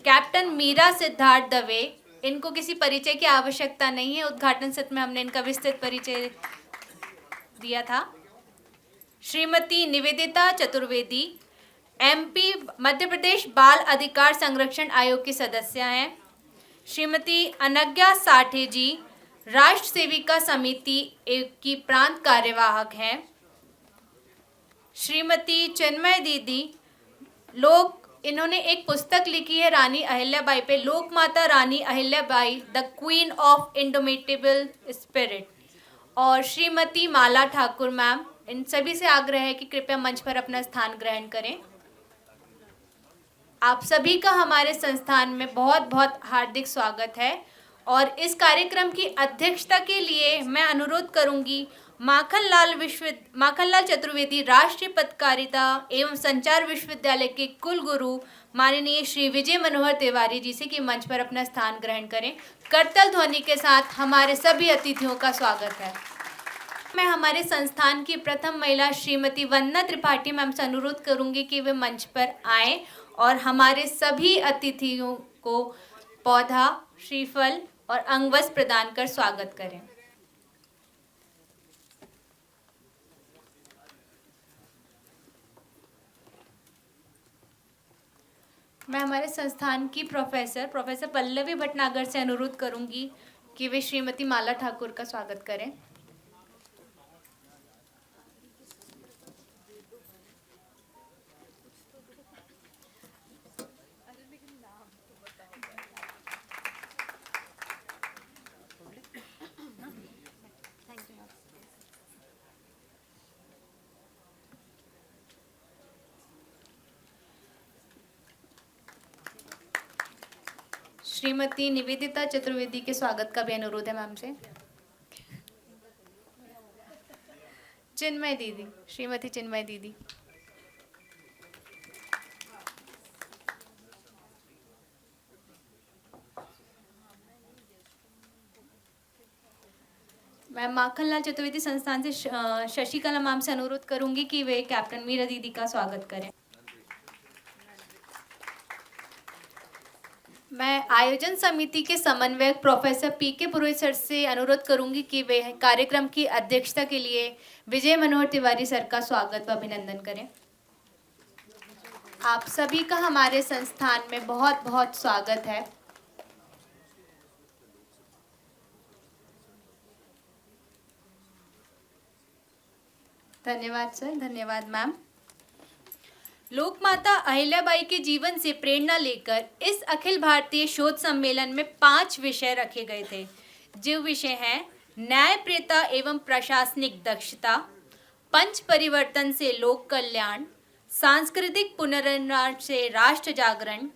Captain Meera Siddharth Dave, इनको किसी परिचय की आवश्यकता नहीं है, उद्घाटन सत्र में हमने इनका विस्तृत परिचय दिया था। श्रीमती निवेदिता चतुर्वेदी, एमपी मध्य प्रदेश बाल अधिकार संरक्षण आयोग की सदस्य हैं। श्रीमती अनज्ञा साठे जी, राष्ट्र सेविका समिति की प्रांत कार्यवाहक हैं। श्रीमती चिन्मय दीदी, इन्होंने एक पुस्तक लिखी है रानी अहिल्याबाई पे, लोकमाता रानी Ahilyabai the queen of indomitable spirit. और श्रीमती माला ठाकुर मैम, इन सभी से आग्रह है कि कृपया मंच पर अपना स्थान ग्रहण करें। आप सभी का हमारे संस्थान में बहुत बहुत हार्दिक स्वागत है। और इस कार्यक्रम की अध्यक्षता के लिए मैं अनुरोध करूंगी माखनलाल चतुर्वेदी, राष्ट्रीय पत्रकारिता एवं संचार विश्वविद्यालय के कुलगुरु माननीय श्री विजय मनोहर तिवारी जी से कि मंच पर अपना स्थान ग्रहण करें। करतल ध्वनि के साथ हमारे सभी अतिथियों का स्वागत है। मैं हमारे संस्थान की प्रथम महिला श्रीमती वंदना त्रिपाठी मैम से अनुरोध करूंगी कि वे मंच पर आएं और हमारे सभी अतिथियों को पौधा, श्रीफल और अंगवस्त्र प्रदान कर स्वागत करें। मैं हमारे संस्थान की प्रोफेसर पल्लवी भटनागर से अनुरोध करूंगी कि वे श्रीमती माला ठाकुर का स्वागत करें। श्रीमती निवेदिता चतुर्वेदी के स्वागत का भी अनुरोध है मैम से। चिन्मय दीदी, श्रीमती चिन्मय दीदी। मैं माखनलाल चतुर्वेदी संस्थान से शशिकला मैम से अनुरोध करूंगी कि वे कैप्टन मीरा दीदी का स्वागत करें। मैं आयोजन समिति के समन्वयक प्रोफेसर पीके पुरोहित सर से अनुरोध करूंगी कि वे कार्यक्रम की अध्यक्षता के लिए विजय मनोहर तिवारी सर का स्वागत व अभिनंदन करें। आप सभी का हमारे संस्थान में बहुत बहुत स्वागत है। धन्यवाद सर, धन्यवाद मैम। लोकमाता अहिल्याबाई के जीवन से प्रेरणा लेकर इस अखिल भारतीय शोध सम्मेलन में 5 विषय रखे गए थे, जो विषय हैं न्यायप्रियता एवं प्रशासनिक दक्षता, पंच परिवर्तन से लोक कल्याण, सांस्कृतिक पुनर्निर्माण से राष्ट्र जागरण,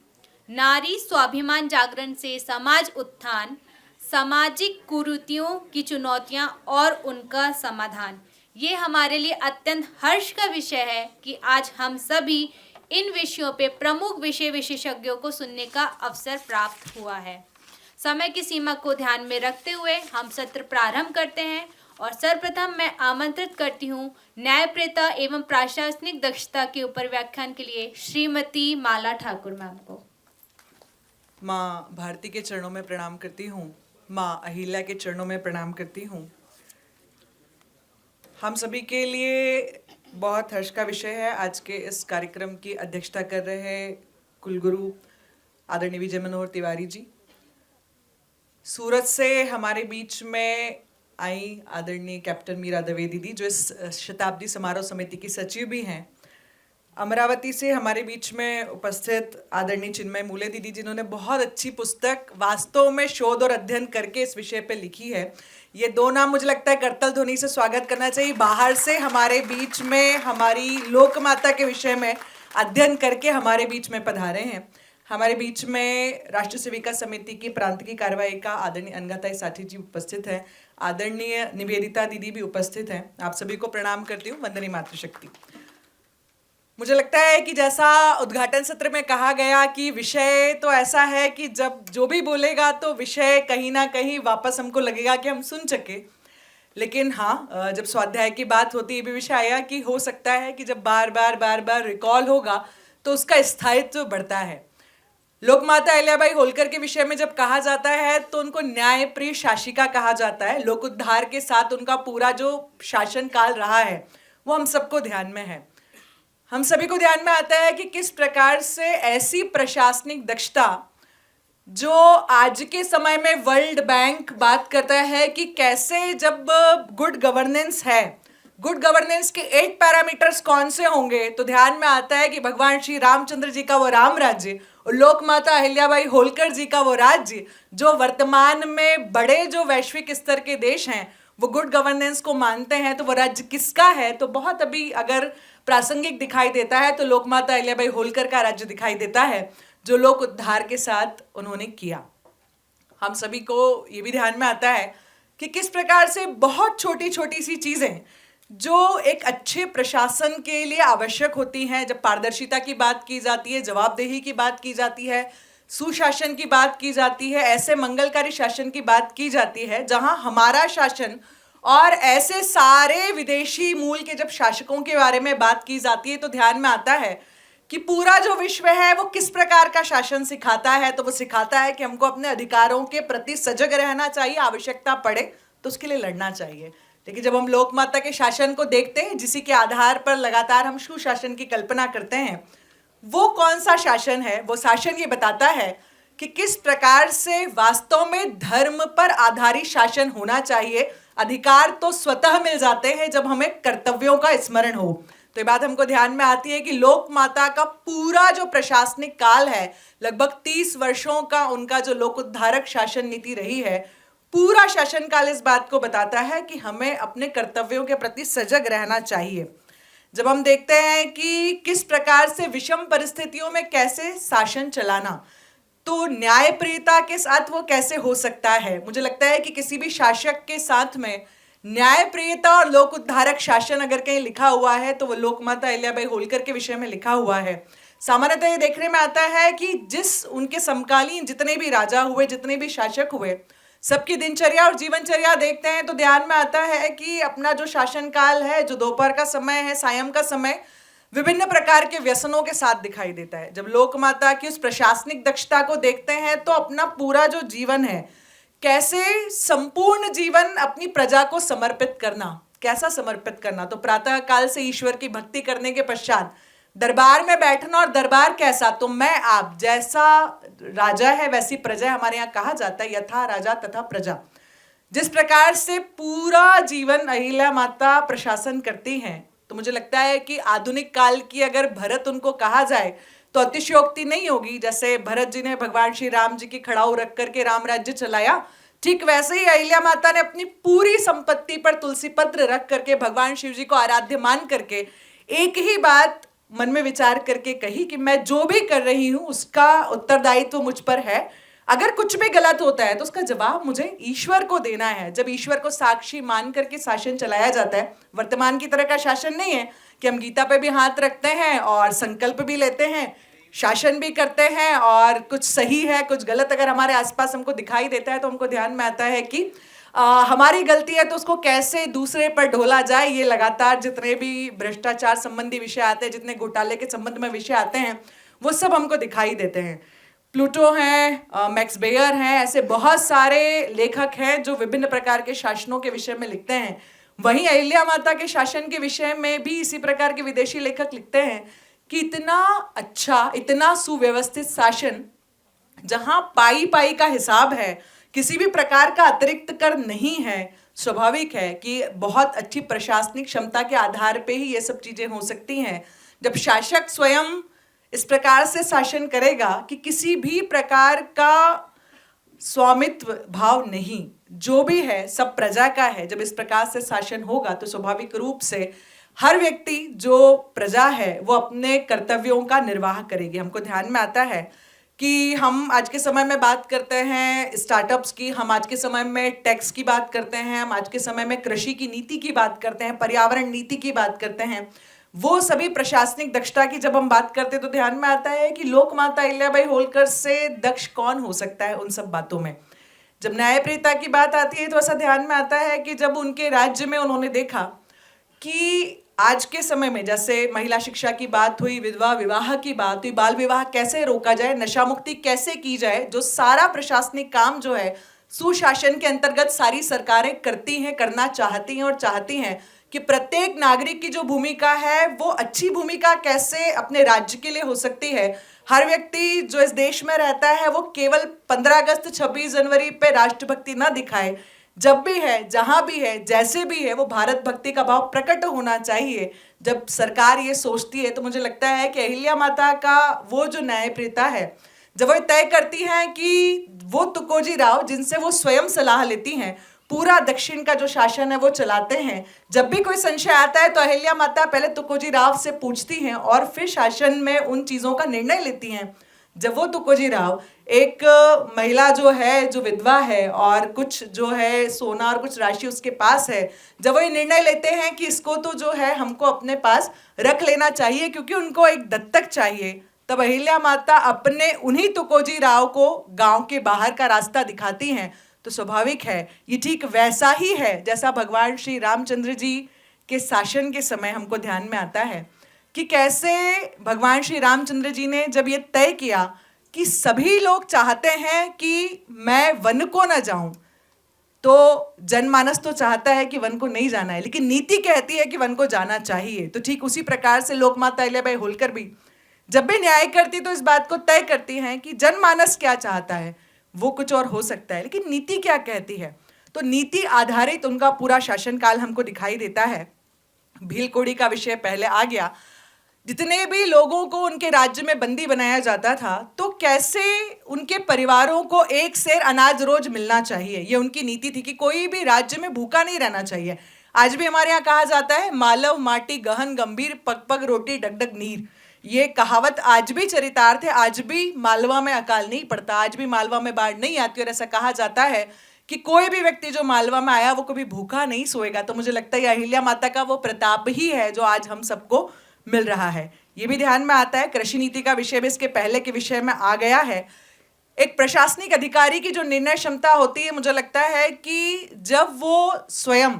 नारी स्वाभिमान जागरण से समाज उत्थान, सामाजिक कुरीतियों की चुनौतियां और उनका समाधान। ये हमारे लिए अत्यंत हर्ष का विषय है कि आज हम सभी इन विषयों पे प्रमुख विषय विशेषज्ञों को सुनने का अवसर प्राप्त हुआ है। समय की सीमा को ध्यान में रखते हुए हम सत्र प्रारंभ करते हैं और सर्वप्रथम मैं आमंत्रित करती हूँ न्यायप्रियता एवं प्रशासनिक दक्षता के ऊपर व्याख्यान के लिए श्रीमती माला ठाकुर मैम को। माँ भारती के चरणों में प्रणाम करती हूँ, माँ अहिल्या के चरणों में प्रणाम करती हूँ। हम सभी के लिए बहुत हर्ष का विषय है आज के इस कार्यक्रम की अध्यक्षता कर रहे कुलगुरु आदरणीय विजय मनोहर तिवारी जी। सूरत से हमारे बीच में आई आदरणीय कैप्टन मीरा दवे दीदी, जो इस शताब्दी समारोह समिति की सचिव भी हैं। अमरावती से हमारे बीच में उपस्थित आदरणीय चिन्मय मूले दीदी, जिन्होंने बहुत अच्छी पुस्तक वास्तव में शोध और अध्ययन करके इस विषय पे लिखी है। ये 2 नाम मुझे लगता है करतल ध्वनि से स्वागत करना चाहिए। बाहर से हमारे बीच में हमारी लोकमाता के विषय में अध्ययन करके हमारे बीच में पधारे हैं। हमारे बीच में राष्ट्रीय सेविका समिति की प्रांत की कार्यवाहिका आदरणीय अनघा साठी जी उपस्थित हैं। आदरणीय निवेदिता दीदी भी उपस्थित हैं। आप सभी को प्रणाम करती हूँ। वंदनी मातृशक्ति। मुझे लगता है कि जैसा उद्घाटन सत्र में कहा गया कि विषय तो ऐसा है कि जब जो भी बोलेगा तो विषय कहीं ना कहीं वापस हमको लगेगा कि हम सुन सके। लेकिन हाँ, जब स्वाध्याय की बात होती है, भी विषय आया कि हो सकता है कि जब बार बार रिकॉल होगा तो उसका स्थायित्व बढ़ता है। लोकमाता अहिल्याबाई होलकर के विषय में जब कहा जाता है तो उनको न्यायप्रिय शासिका कहा जाता है। लोक उद्धार के साथ उनका पूरा जो शासन काल रहा है वो हम सबको ध्यान में है। हम सभी को ध्यान में आता है कि किस प्रकार से ऐसी प्रशासनिक दक्षता जो आज के समय में वर्ल्ड बैंक बात करता है कि कैसे जब गुड गवर्नेंस है, गुड गवर्नेंस के 8 पैरामीटर्स कौन से होंगे, तो ध्यान में आता है कि भगवान श्री रामचंद्र जी का वो राम राज्य और लोकमाता अहिल्याबाई होलकर जी का वो राज्य, जो वर्तमान में बड़े जो वैश्विक स्तर के देश हैं वो गुड गवर्नेंस को मानते हैं, तो वो राज्य किसका है? तो बहुत अभी अगर प्रासंगिक दिखाई देता है तो लोकमाता अहिल्याबाई होलकर का राज्य दिखाई देता है, जो लोक उद्धार के साथ उन्होंने किया। हम सभी को ये भी ध्यान में आता है कि किस प्रकार से बहुत छोटी छोटी सी चीजें जो एक अच्छे प्रशासन के लिए आवश्यक होती हैं, जब पारदर्शिता की बात की जाती है, जवाबदेही की बात की जाती है, सुशासन की बात की जाती है, ऐसे मंगलकारी शासन की बात की जाती है जहां हमारा शासन और ऐसे सारे विदेशी मूल के जब शासकों के बारे में बात की जाती है तो ध्यान में आता है कि पूरा जो विश्व है वो किस प्रकार का शासन सिखाता है। तो वो सिखाता है कि हमको अपने अधिकारों के प्रति सजग रहना चाहिए, आवश्यकता पड़े तो उसके लिए लड़ना चाहिए। लेकिन जब हम लोकमाता के शासन को देखते हैं जिसी के आधार पर लगातार हम सुशासन की कल्पना करते हैं, वो कौन सा शासन है? वो शासन ये बताता है कि किस प्रकार से वास्तव में धर्म पर आधारित शासन होना चाहिए। अधिकार तो स्वतः मिल जाते हैं जब हमें कर्तव्यों का स्मरण हो। तो ये बात हमको ध्यान में आती है कि लोकमाता का पूरा जो प्रशासनिक काल है, लगभग 30 वर्षों का उनका जो लोक उद्धारक शासन नीति रही है, पूरा शासनकाल इस बात को बताता है कि हमें अपने कर्तव्यों के प्रति सजग रहना चाहिए। जब हम देखते हैं कि किस प्रकार से विषम परिस्थितियों में कैसे शासन चलाना, तो न्यायप्रियता के साथ वो कैसे हो सकता है। मुझे लगता है कि किसी भी शासक के साथ में न्यायप्रियता और लोक उद्धारक शासन अगर कहीं लिखा हुआ है तो वो लोकमाता अहिल्याबाई होलकर के विषय में लिखा हुआ है। सामान्यतः ये देखने में आता है कि जिस उनके समकालीन जितने भी राजा हुए, जितने भी शासक हुए, सबकी दिनचर्या और जीवनचर्या देखते हैं तो ध्यान में आता है कि अपना जो शासन काल है, जो दोपहर का समय है, सायं का समय, विभिन्न प्रकार के व्यसनों के साथ दिखाई देता है। जब लोकमाता की उस प्रशासनिक दक्षता को देखते हैं तो अपना पूरा जो जीवन है, कैसे संपूर्ण जीवन अपनी प्रजा को समर्पित करना, कैसा समर्पित करना। तो प्रातः काल से ईश्वर की भक्ति करने के पश्चात दरबार में बैठना, और दरबार कैसा? तो मैं आप जैसा राजा है वैसी प्रजा, हमारे यहाँ कहा जाता है यथा राजा तथा प्रजा। जिस प्रकार से पूरा जीवन अहिल्या माता प्रशासन करती हैं, तो मुझे लगता है कि आधुनिक काल की अगर भरत उनको कहा जाए तो अतिशयोक्ति नहीं होगी। जैसे भरत जी ने भगवान श्री राम जी की खड़ाऊ रख करके राम राज्य चलाया, ठीक वैसे ही अहिल्या माता ने अपनी पूरी संपत्ति पर तुलसी पत्र रख करके भगवान शिव जी को आराध्य मान करके एक ही बात मन में विचार करके कही कि मैं जो भी कर रही हूं उसका उत्तरदायित्व तो मुझ पर है। अगर कुछ भी गलत होता है तो उसका जवाब मुझे ईश्वर को देना है। जब ईश्वर को साक्षी मान करके शासन चलाया जाता है, वर्तमान की तरह का शासन नहीं है कि हम गीता पे भी हाथ रखते हैं और संकल्प भी लेते हैं, शासन भी करते हैं, और कुछ सही है कुछ गलत अगर हमारे आसपास हमको दिखाई देता है तो हमको ध्यान में आता है कि हमारी गलती है तो उसको कैसे दूसरे पर ढोला जाए। ये लगातार जितने भी भ्रष्टाचार संबंधी विषय आते हैं, जितने घोटाले के संबंध में विषय आते हैं, वो सब हमको दिखाई देते हैं। प्लूटो हैं, मैक्स बेयर हैं, ऐसे बहुत सारे लेखक हैं जो विभिन्न प्रकार के शासनों के विषय में लिखते हैं। वहीं अहिल्या माता के शासन के विषय में भी इसी प्रकार के विदेशी लेखक लिखते हैं कि इतना अच्छा, इतना सुव्यवस्थित शासन जहां पाई पाई का हिसाब है, किसी भी प्रकार का अतिरिक्त कर नहीं है। स्वाभाविक है कि बहुत अच्छी प्रशासनिक क्षमता के आधार पे ही ये सब चीजें हो सकती हैं। जब शासक स्वयं इस प्रकार से शासन करेगा कि किसी भी प्रकार का स्वामित्व भाव नहीं, जो भी है सब प्रजा का है, जब इस प्रकार से शासन होगा तो स्वाभाविक रूप से हर व्यक्ति जो प्रजा है वो अपने कर्तव्यों का निर्वाह करेगी। हमको ध्यान में आता है कि हम आज के समय में बात करते हैं स्टार्टअप्स की, हम आज के समय में टैक्स की बात करते हैं, हम आज के समय में कृषि की नीति की बात करते हैं, पर्यावरण नीति की बात करते हैं। वो सभी प्रशासनिक दक्षता की जब हम बात करते हैं तो ध्यान में आता है कि लोकमाता अहिल्याबाई होलकर से दक्ष कौन हो सकता है उन सब बातों में। जब न्यायप्रियता की बात आती है तो ऐसा ध्यान में आता है कि जब उनके राज्य में उन्होंने देखा कि आज के समय में जैसे महिला शिक्षा की बात हुई, विधवा विवाह की बात हुई, बाल विवाह कैसे रोका जाए, नशा मुक्ति कैसे की जाए, जो सारा प्रशासनिक काम जो है सुशासन के अंतर्गत सारी सरकारें करती हैं, करना चाहती हैं और चाहती हैं कि प्रत्येक नागरिक की जो भूमिका है वो अच्छी भूमिका कैसे अपने राज्य के लिए हो सकती है। हर व्यक्ति जो इस देश में रहता है वो केवल 15 अगस्त 26 जनवरी पे राष्ट्रभक्ति न दिखाए, जब भी है, जहां भी है, जैसे भी है, वो भारत भक्ति का भाव प्रकट होना चाहिए। जब सरकार ये सोचती है तो मुझे लगता है कि अहिल्या माता का वो जो न्यायप्रियता है, जब वो तय करती हैं कि वो तुकोजी राव जिनसे वो स्वयं सलाह लेती हैं, पूरा दक्षिण का जो शासन है वो चलाते हैं। जब भी कोई संशय आता है तो अहिल्या माता पहले तुकोजी राव से पूछती हैं और फिर शासन में उन चीज़ों का निर्णय लेती हैं। जब वो तुकोजी राव एक महिला जो है, जो विधवा है और कुछ जो है सोना और कुछ राशि उसके पास है, जब वो ये निर्णय लेते हैं कि इसको तो जो है हमको अपने पास रख लेना चाहिए क्योंकि उनको एक दत्तक चाहिए, तब अहिल्या माता अपने उन्हीं तुकोजी राव को गांव के बाहर का रास्ता दिखाती हैं। तो स्वाभाविक है ये ठीक वैसा ही है जैसा भगवान श्री रामचंद्र जी के शासन के समय हमको ध्यान में आता है कि कैसे भगवान श्री रामचंद्र जी ने जब ये तय किया कि सभी लोग चाहते हैं कि मैं वन को न जाऊं, तो जनमानस तो चाहता है कि वन को नहीं जाना है, लेकिन नीति कहती है कि वन को जाना चाहिए। तो ठीक उसी प्रकार से लोकमाता अहिल्याबाई होलकर भी जब भी न्याय करती तो इस बात को तय करती हैं कि जनमानस क्या चाहता है, वो कुछ और हो सकता है, लेकिन नीति क्या कहती है। तो नीति आधारित उनका पूरा शासनकाल हमको दिखाई देता है। भीलकोड़ी का विषय पहले आ गया। जितने भी लोगों को उनके राज्य में बंदी बनाया जाता था तो कैसे उनके परिवारों को एक सेर अनाज रोज मिलना चाहिए, ये उनकी नीति थी कि कोई भी राज्य में भूखा नहीं रहना चाहिए। आज भी हमारे यहाँ कहा जाता है मालव माटी गहन गंभीर, पग पग रोटी डगडग नीर। ये कहावत आज भी चरितार्थ है। आज भी मालवा में अकाल नहीं पड़ता, आज भी मालवा में बाढ़ नहीं आती, और ऐसा कहा जाता है कि कोई भी व्यक्ति जो मालवा में आया वो कभी भूखा नहीं सोएगा। तो मुझे लगता है अहिल्या माता का वो प्रताप ही है जो आज हम सबको मिल रहा है। ये भी ध्यान में आता है। कृषि नीति का विषय भी इसके पहले के विषय में आ गया है। एक प्रशासनिक अधिकारी की जो निर्णय क्षमता होती है, मुझे लगता है कि जब वो स्वयं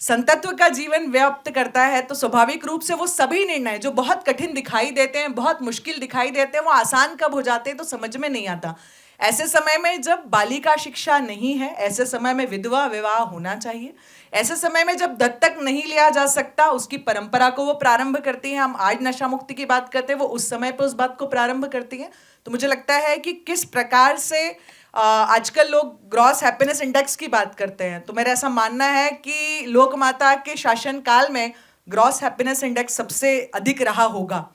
संतत्व का जीवन व्याप्त करता है तो स्वाभाविक रूप से वो सभी निर्णय जो बहुत कठिन दिखाई देते हैं, बहुत मुश्किल दिखाई देते हैं, वो आसान कब हो जाते हैं तो समझ में नहीं आता। ऐसे समय में जब बालिका शिक्षा नहीं है, ऐसे समय में विधवा विवाह होना चाहिए, ऐसे समय में जब दत्तक नहीं लिया जा सकता उसकी परंपरा को वो प्रारंभ करती हैं। हम आज नशा मुक्ति की बात करते हैं, वो उस समय पर उस बात को प्रारंभ करती हैं। तो मुझे लगता है कि किस प्रकार से आजकल लोग ग्रॉस हैप्पीनेस इंडेक्स की बात करते हैं, तो मेरा ऐसा मानना है कि लोकमाता के शासनकाल में ग्रॉस हैप्पीनेस इंडेक्स सबसे अधिक रहा होगा।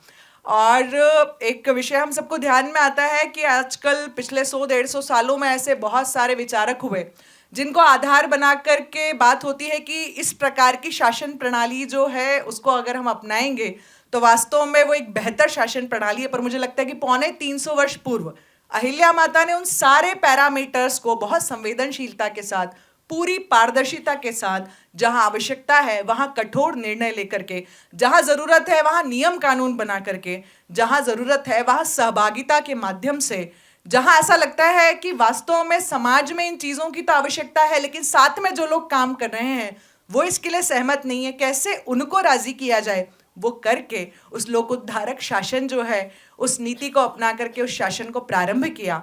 और एक विषय हम सबको ध्यान में आता है कि आजकल पिछले 100-150 सालों में ऐसे बहुत सारे विचारक हुए जिनको आधार बना करके बात होती है कि इस प्रकार की शासन प्रणाली जो है उसको अगर हम अपनाएंगे तो वास्तव में वो एक बेहतर शासन प्रणाली है। पर मुझे लगता है कि 350 वर्ष पूर्व अहिल्या माता ने उन सारे पैरामीटर्स को बहुत संवेदनशीलता के साथ, पूरी पारदर्शिता के साथ, जहां आवश्यकता है वहां कठोर निर्णय लेकर के, जहां जरूरत है वहां नियम कानून बना करके, जहां जरूरत है वहां सहभागिता के माध्यम से, जहां ऐसा लगता है कि वास्तव में समाज में इन चीज़ों की तो आवश्यकता है लेकिन साथ में जो लोग काम कर रहे हैं वो इसके लिए सहमत नहीं है, कैसे उनको राजी किया जाए, वो करके उस लोकोद्धारक शासन जो है उस नीति को अपना करके उस शासन को प्रारंभ किया।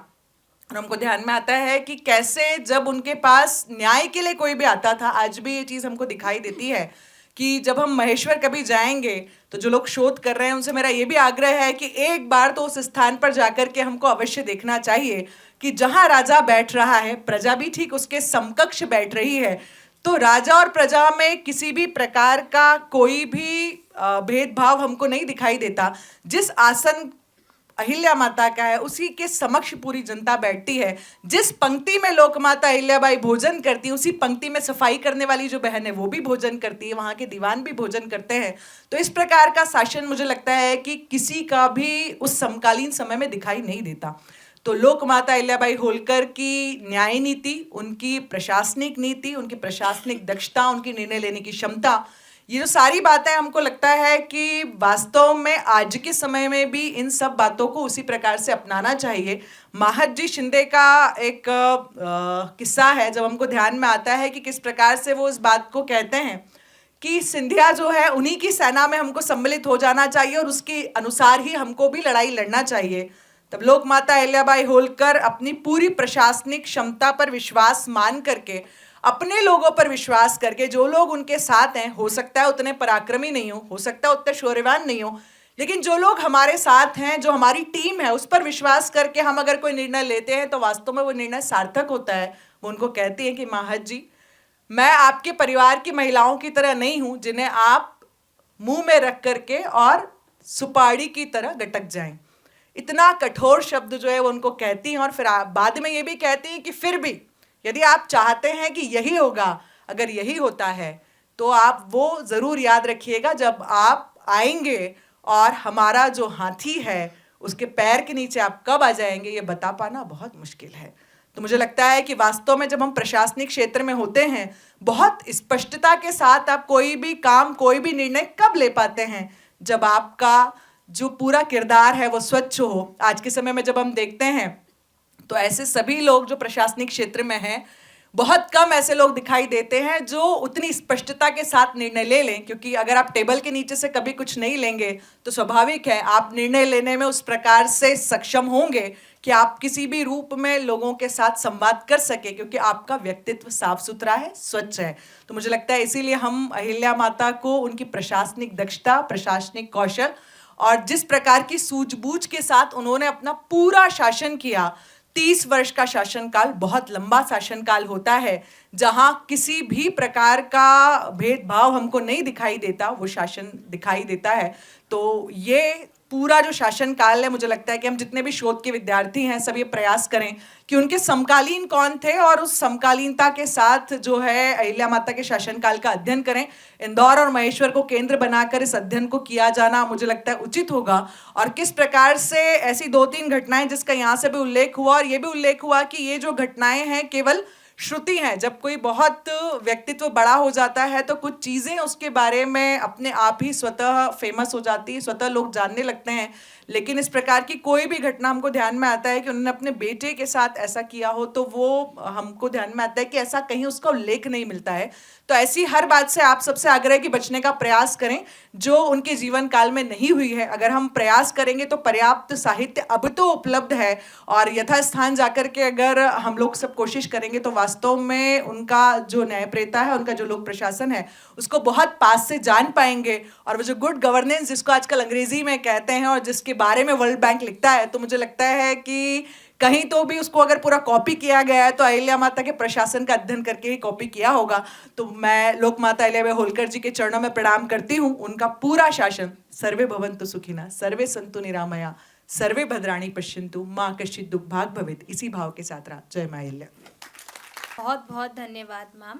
और हमको ध्यान में आता है कि कैसे जब उनके पास न्याय के लिए कोई भी आता था, आज भी ये चीज़ हमको दिखाई देती है कि जब हम महेश्वर कभी जाएंगे तो जो लोग शोध कर रहे हैं उनसे मेरा ये भी आग्रह है कि एक बार तो उस स्थान पर जाकर के हमको अवश्य देखना चाहिए कि जहाँ राजा बैठ रहा है प्रजा भी ठीक उसके समकक्ष बैठ रही है। तो राजा और प्रजा में किसी भी प्रकार का कोई भी भेदभाव हमको नहीं दिखाई देता। जिस आसन अहिल्या माता का है उसी के समक्ष पूरी जनता बैठती है। जिस पंक्ति में लोकमाता अहिल्याबाई भोजन करती है उसी पंक्ति में सफाई करने वाली जो बहन है वो भी भोजन करती है, वहाँ के दीवान भी भोजन करते हैं। तो इस प्रकार का शासन मुझे लगता है कि किसी का भी उस समकालीन समय में दिखाई नहीं देता। तो लोकमाता अहिल्याबाई होलकर की न्याय नीति, उनकी प्रशासनिक नीति, उनकी प्रशासनिक दक्षता, उनकी निर्णय लेने की क्षमता, ये जो सारी बातें हमको लगता है कि वास्तव में आज के समय में भी इन सब बातों को उसी प्रकार से अपनाना चाहिए। महत शिंदे का एक किस्सा है जब हमको ध्यान में आता है कि किस प्रकार से वो इस बात को कहते हैं कि सिंधिया जो है उन्हीं की सेना में हमको सम्मिलित हो जाना चाहिए और उसके अनुसार ही हमको भी लड़ाई लड़ना चाहिए, तब लोक माता अहिल्याबाई होलकर अपनी पूरी प्रशासनिक क्षमता पर विश्वास मान करके, अपने लोगों पर विश्वास करके, जो लोग उनके साथ हैं, हो सकता है उतने पराक्रमी नहीं हो सकता है उतने शौर्यवान नहीं हो, लेकिन जो लोग हमारे साथ हैं, जो हमारी टीम है, उस पर विश्वास करके हम अगर कोई निर्णय लेते हैं तो वास्तव में वो निर्णय सार्थक होता है। वो उनको कहती हैं कि महत जी, मैं आपके परिवार की महिलाओं की तरह नहीं हूं जिन्हें आप मुंह में रख करके और सुपारी की तरह गटक जाएं। इतना कठोर शब्द जो है वो उनको कहती हैं और फिर बाद में ये भी कहती हैं कि फिर भी यदि आप चाहते हैं कि यही होगा, अगर यही होता है तो आप वो ज़रूर याद रखिएगा जब आप आएंगे और हमारा जो हाथी है उसके पैर के नीचे आप कब आ जाएंगे ये बता पाना बहुत मुश्किल है। तो मुझे लगता है कि वास्तव में जब हम प्रशासनिक क्षेत्र में होते हैं, बहुत स्पष्टता के साथ आप कोई भी काम, कोई भी निर्णय कब ले पाते हैं, जब आपका जो पूरा किरदार है वो स्वच्छ हो। आज के समय में जब हम देखते हैं तो ऐसे सभी लोग जो प्रशासनिक क्षेत्र में हैं, बहुत कम ऐसे लोग दिखाई देते हैं जो उतनी स्पष्टता के साथ निर्णय ले लें, क्योंकि अगर आप टेबल के नीचे से कभी कुछ नहीं लेंगे तो स्वाभाविक है आप निर्णय लेने में उस प्रकार से सक्षम होंगे कि आप किसी भी रूप में लोगों के साथ संवाद कर सके, क्योंकि आपका व्यक्तित्व साफ सुथरा है, स्वच्छ है। तो मुझे लगता है इसीलिए हम अहिल्या माता को उनकी प्रशासनिक दक्षता, प्रशासनिक कौशल और जिस प्रकार की सूझबूझ के साथ उन्होंने अपना पूरा शासन किया, 30 वर्ष का शासनकाल बहुत लंबा शासनकाल होता है, जहां किसी भी प्रकार का भेदभाव हमको नहीं दिखाई देता, वो शासन दिखाई देता है। तो ये पूरा जो शासनकाल है, मुझे लगता है कि हम जितने भी शोध के विद्यार्थी हैं सब ये प्रयास करें कि उनके समकालीन कौन थे और उस समकालीनता के साथ जो है अहिल्या माता के शासनकाल का अध्ययन करें। इंदौर और महेश्वर को केंद्र बनाकर इस अध्ययन को किया जाना मुझे लगता है उचित होगा। और किस प्रकार से ऐसी 2-3 घटनाएं जिसका यहाँ से भी उल्लेख हुआ और ये भी उल्लेख हुआ कि ये जो घटनाएं हैं केवल श्रुति हैं। जब कोई बहुत व्यक्तित्व बड़ा हो जाता है तो कुछ चीज़ें उसके बारे में अपने आप ही स्वतः फेमस हो जाती है, स्वतः लोग जानने लगते हैं। लेकिन इस प्रकार की कोई भी घटना हमको ध्यान में आता है कि उन्होंने अपने बेटे के साथ ऐसा किया हो, तो वो हमको ध्यान में आता है कि ऐसा कहीं उसका उल्लेख नहीं मिलता है। तो ऐसी हर बात से आप सबसे आग्रह कि बचने का प्रयास करें जो उनके जीवन काल में नहीं हुई है। अगर हम प्रयास करेंगे तो पर्याप्त साहित्य अब तो उपलब्ध है और यथास्थान जाकर के अगर हम लोग सब कोशिश करेंगे तो वास्तव में उनका जो न्यायप्रेता है, उनका जो लोक प्रशासन है, उसको बहुत पास से जान पाएंगे। और वो जो गुड गवर्नेंस जिसको आजकल अंग्रेजी में कहते हैं और जिसके बारे में वर्ल्ड बैंक लिखता है, तो मुझे लगता है कि कहीं तो भी उसको अगर पूरा कॉपी किया गया है तो अहिल्या माता के प्रशासन का अध्ययन करके ही कॉपी किया होगा। तो मैं लोक माता अहिल्याबाई होलकर जी के चरणों में प्रणाम करती हूँ। उनका पूरा शासन सर्वे भवन्तु सुखिनः, सर्वे सन्तु निरामया, सर्वे भद्राणि पश्यन्तु, माँ कश्चित् दुःखभाग् भवेत्, इसी भाव के साथ रहा। जय माँ अहिल्या। बहुत बहुत धन्यवाद मैम।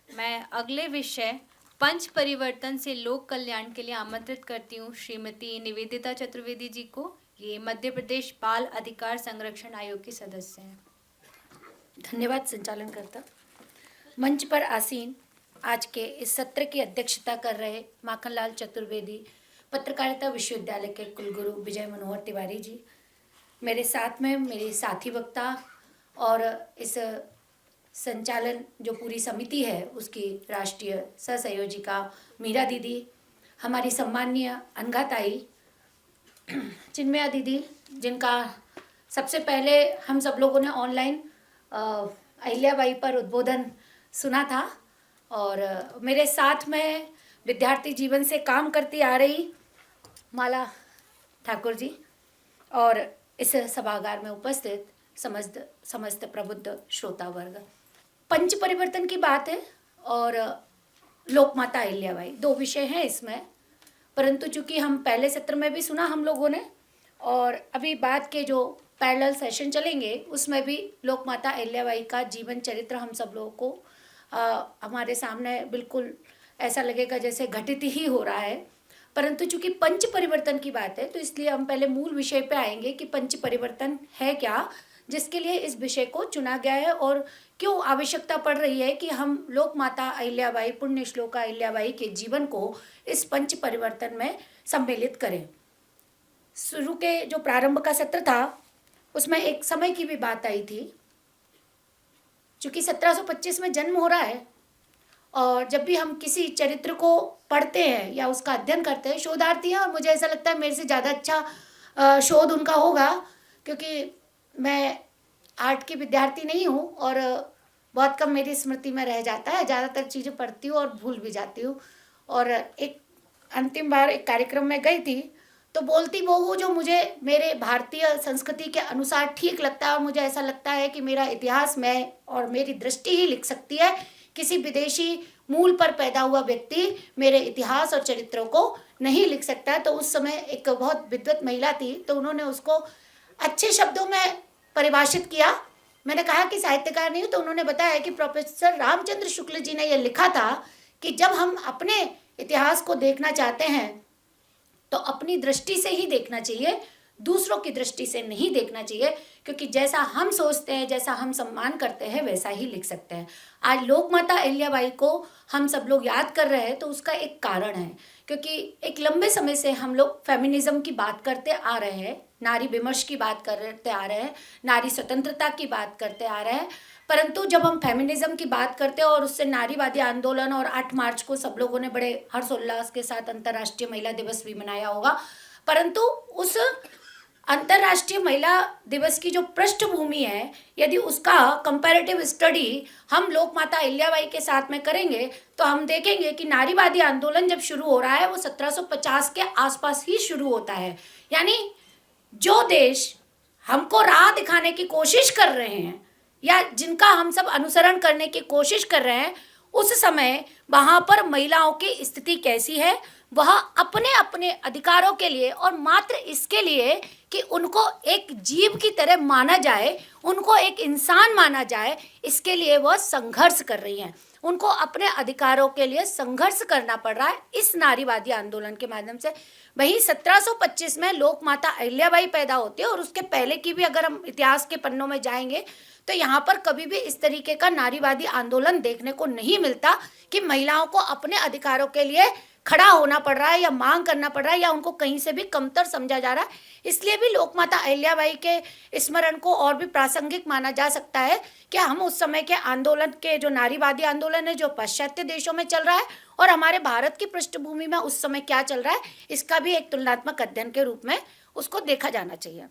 मैं अगले विषय पंच परिवर्तन से लोक कल्याण के लिए आमंत्रित करती हूँ श्रीमती निवेदिता चतुर्वेदी जी को। ये मध्य प्रदेश बाल अधिकार संरक्षण आयोग की सदस्य हैं। धन्यवाद संचालनकर्ता। मंच पर आसीन आज के इस सत्र की अध्यक्षता कर रहे माखनलाल चतुर्वेदी पत्रकारिता विश्वविद्यालय के कुलगुरु विजय मनोहर तिवारी जी, मेरे साथ में मेरे साथी वक्ता और इस संचालन जो पूरी समिति है उसकी राष्ट्रीय सहसंयोजिका मीरा दीदी, हमारी सम्माननीय अनघाताई चिन्मया दीदी, जिनका सबसे पहले हम सब लोगों ने ऑनलाइन अहिल्याबाई पर उद्बोधन सुना था, और मेरे साथ में विद्यार्थी जीवन से काम करती आ रही माला ठाकुर जी, और इस सभागार में उपस्थित समस्त प्रबुद्ध श्रोता वर्ग। पंच परिवर्तन की बात है और लोक माता अहिल्याबाई, 2 विषय हैं इसमें, परंतु चूंकि हम पहले सत्र में भी सुना हम लोगों ने और अभी बाद के जो पैरेलल सेशन चलेंगे उसमें भी लोक माता अहिल्याबाई का जीवन चरित्र हम सब लोगों को हमारे सामने बिल्कुल ऐसा लगेगा जैसे घटित ही हो रहा है। परंतु चूंकि पंच परिवर्तन की बात है तो इसलिए हम पहले मूल विषय पे आएंगे कि पंच परिवर्तन है क्या, जिसके लिए इस विषय को चुना गया है और क्यों आवश्यकता पड़ रही है कि हम लोक माता अहिल्याबाई, पुण्य श्लोका अहिल्याबाई के जीवन को इस पंच परिवर्तन में सम्मिलित करें। शुरू के जो प्रारंभ का सत्र था उसमें एक समय की भी बात आई थी। चूंकि 1725 में जन्म हो रहा है और जब भी हम किसी चरित्र को पढ़ते हैं या उसका अध्ययन करते हैं, शोधार्थी हैं और मुझे ऐसा लगता है मेरे से ज़्यादा अच्छा शोध उनका होगा, क्योंकि मैं आर्ट की विद्यार्थी नहीं हूँ और बहुत कम मेरी स्मृति में रह जाता है, ज़्यादातर चीज़ें पढ़ती हूँ और भूल भी जाती हूँ। और एक अंतिम बार एक कार्यक्रम में गई थी तो बोलती वो हूँ जो मुझे मेरे भारतीय संस्कृति के अनुसार ठीक लगता है, और मुझे ऐसा लगता है कि मेरा इतिहास मैं और मेरी दृष्टि ही लिख सकती है। किसी विदेशी मूल पर पैदा हुआ व्यक्ति मेरे इतिहास और चरित्रों को नहीं लिख सकता। तो उस समय एक बहुत विद्वत महिला थी, तो उन्होंने उसको अच्छे शब्दों में परिभाषित किया। मैंने कहा कि साहित्यकार नहीं हूँ, तो उन्होंने बताया कि प्रोफेसर रामचंद्र शुक्ल जी ने यह लिखा था कि जब हम अपने इतिहास को देखना चाहते हैं तो अपनी दृष्टि से ही देखना चाहिए, दूसरों की दृष्टि से नहीं देखना चाहिए, क्योंकि जैसा हम सोचते हैं, जैसा हम सम्मान करते हैं, वैसा ही लिख सकते हैं। आज लोकमाता अहिल्याबाई को हम सब लोग याद कर रहे हैं तो उसका एक कारण है, क्योंकि एक लंबे समय से हम लोग फेमिनिज्म की बात करते आ रहे हैं, नारी विमर्श की बात करते आ रहे हैं, नारी स्वतंत्रता की बात करते आ रहे हैं। परंतु जब हम फेमिनिज्म की बात करते हैं और उससे नारीवादी आंदोलन, और 8 मार्च को सब लोगों ने बड़े हर्षोल्लास के साथ अंतर्राष्ट्रीय महिला दिवस भी मनाया होगा, परंतु उस अंतर्राष्ट्रीय महिला दिवस की जो पृष्ठभूमि है, यदि उसका कंपैरेटिव स्टडी हम लोकमाता अहिल्याबाई के साथ में करेंगे तो हम देखेंगे कि नारीवादी आंदोलन जब शुरू हो रहा है वो 1750 के आसपास ही शुरू होता है। यानी जो देश हमको राह दिखाने की कोशिश कर रहे हैं या जिनका हम सब अनुसरण करने की कोशिश कर रहे हैं, उस समय वहाँ पर महिलाओं की स्थिति कैसी है, वह अपने अपने अधिकारों के लिए और मात्र इसके लिए कि उनको एक जीव की तरह माना जाए, उनको एक इंसान माना जाए, इसके लिए वह संघर्ष कर रही हैं। उनको अपने अधिकारों के लिए संघर्ष करना पड़ रहा है इस नारीवादी आंदोलन के माध्यम से। वहीं 1725 में लोकमाता अहिल्याबाई पैदा होती है, और उसके पहले की भी अगर हम इतिहास के पन्नों में जाएंगे तो यहाँ पर कभी भी इस तरीके का नारीवादी आंदोलन देखने को नहीं मिलता कि महिलाओं को अपने अधिकारों के लिए खड़ा होना पड़ रहा है या मांग करना पड़ रहा है या उनको कहीं से भी कमतर समझा जा रहा है। इसलिए भी लोकमाता अहिल्याबाई के स्मरण को और भी प्रासंगिक माना जा सकता है कि हम उस समय के आंदोलन के जो नारीवादी आंदोलन है जो पाश्चात्य देशों में चल रहा है और हमारे भारत की पृष्ठभूमि में उस समय क्या चल रहा है, इसका भी एक तुलनात्मक अध्ययन के रूप में उसको देखा जाना चाहिए।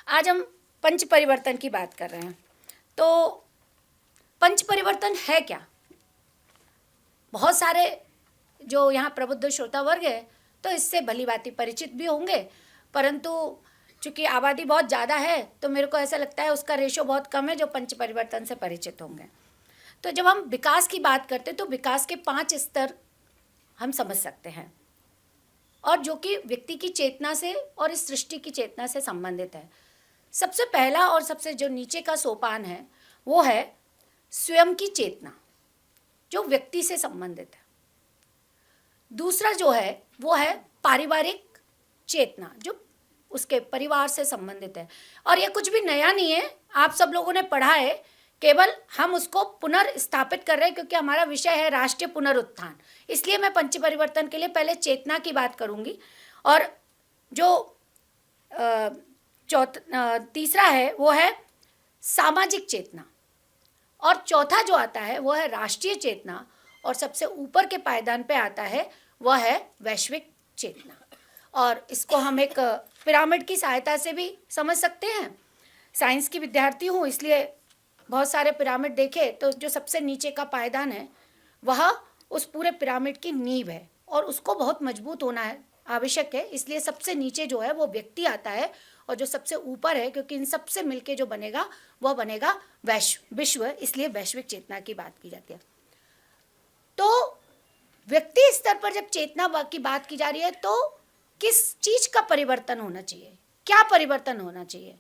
आज हम पंच परिवर्तन की बात कर रहे हैं, तो पंच परिवर्तन है क्या? बहुत सारे जो यहाँ प्रबुद्ध श्रोता वर्ग है तो इससे भली भांति परिचित भी होंगे, परंतु चूंकि आबादी बहुत ज़्यादा है तो मेरे को ऐसा लगता है उसका रेशो बहुत कम है जो पंच परिवर्तन से परिचित होंगे। तो जब हम विकास की बात करते हैं तो विकास के 5 स्तर हम समझ सकते हैं, और जो कि व्यक्ति की चेतना से और इस सृष्टि की चेतना से संबंधित है। सबसे पहला और सबसे जो नीचे का सोपान है वो है स्वयं की चेतना, जो व्यक्ति से संबंधित है। दूसरा जो है वो है पारिवारिक चेतना, जो उसके परिवार से संबंधित है। और ये कुछ भी नया नहीं है, आप सब लोगों ने पढ़ा है, केवल हम उसको पुनर्स्थापित कर रहे हैं क्योंकि हमारा विषय है राष्ट्रीय पुनरुत्थान। इसलिए मैं पंच परिवर्तन के लिए पहले चेतना की बात करूंगी। और जो तीसरा है वो है सामाजिक चेतना, और चौथा जो आता है वो है राष्ट्रीय चेतना, और सबसे ऊपर के पायदान पे आता है वह है वैश्विक चेतना। और इसको हम एक पिरामिड की सहायता से भी समझ सकते हैं। साइंस की विद्यार्थी हूँ इसलिए बहुत सारे पिरामिड देखे, तो जो सबसे नीचे का पायदान है वह उस पूरे पिरामिड की नींव है और उसको बहुत मजबूत होना है आवश्यक है। इसलिए सबसे नीचे जो है वो व्यक्ति आता है, और जो सबसे ऊपर है, क्योंकि इन सबसे मिलके जो बनेगा वह बनेगा विश्व, इसलिए वैश्विक चेतना की बात की जाती है। तो व्यक्ति स्तर पर जब चेतना की बात की जा रही है तो किस चीज का परिवर्तन होना चाहिए, क्या परिवर्तन होना चाहिए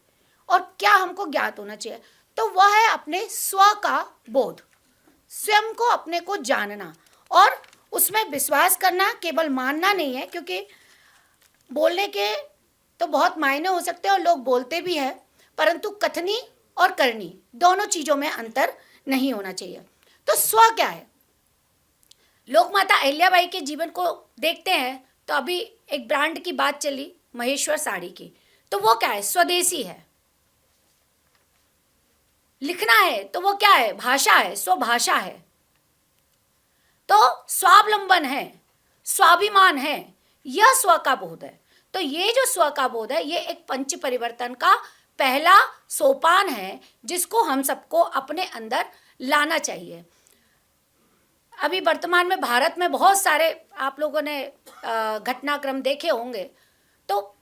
और क्या हमको ज्ञात होना चाहिए, तो वह है अपने स्व का बोध, स्वयं को अपने को जानना और उसमें विश्वास करना। केवल मानना नहीं है, क्योंकि बोलने के तो बहुत मायने हो सकते हैं और लोग बोलते भी हैं, परंतु कथनी और करनी दोनों चीजों में अंतर नहीं होना चाहिए। तो स्व क्या है? लोकमाता अहिल्याबाई के जीवन को देखते हैं तो अभी एक ब्रांड की बात चली महेश्वर साड़ी की, तो वो क्या है? स्वदेशी है। लिखना है तो वो क्या है? भाषा है, स्वभाषा है। तो स्वावलंबन है, स्वाभिमान है, यह स्व का बोध है। तो ये जो स्व का बोध है, ये एक पंच परिवर्तन का पहला सोपान है जिसको हम सबको अपने अंदर लाना चाहिए। अभी वर्तमान में भारत में बहुत सारे आप लोगों ने घटनाक्रम देखे होंगे, तो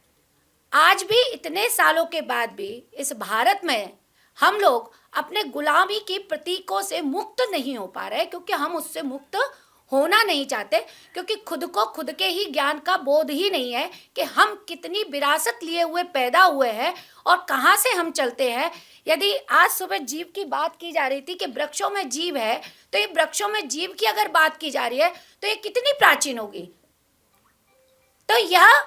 आज भी इतने सालों के बाद भी इस भारत में हम लोग अपने गुलामी की प्रतीकों से मुक्त नहीं हो पा रहे, क्योंकि हम उससे मुक्त होना नहीं चाहते, क्योंकि खुद को खुद के ही ज्ञान का बोध ही नहीं है कि हम कितनी विरासत लिए हुए पैदा हुए हैं और कहाँ से हम चलते हैं। यदि आज सुबह जीव की बात की जा रही थी कि वृक्षों में जीव है, तो ये वृक्षों में जीव की अगर बात की जा रही है तो ये कितनी प्राचीन होगी। तो यह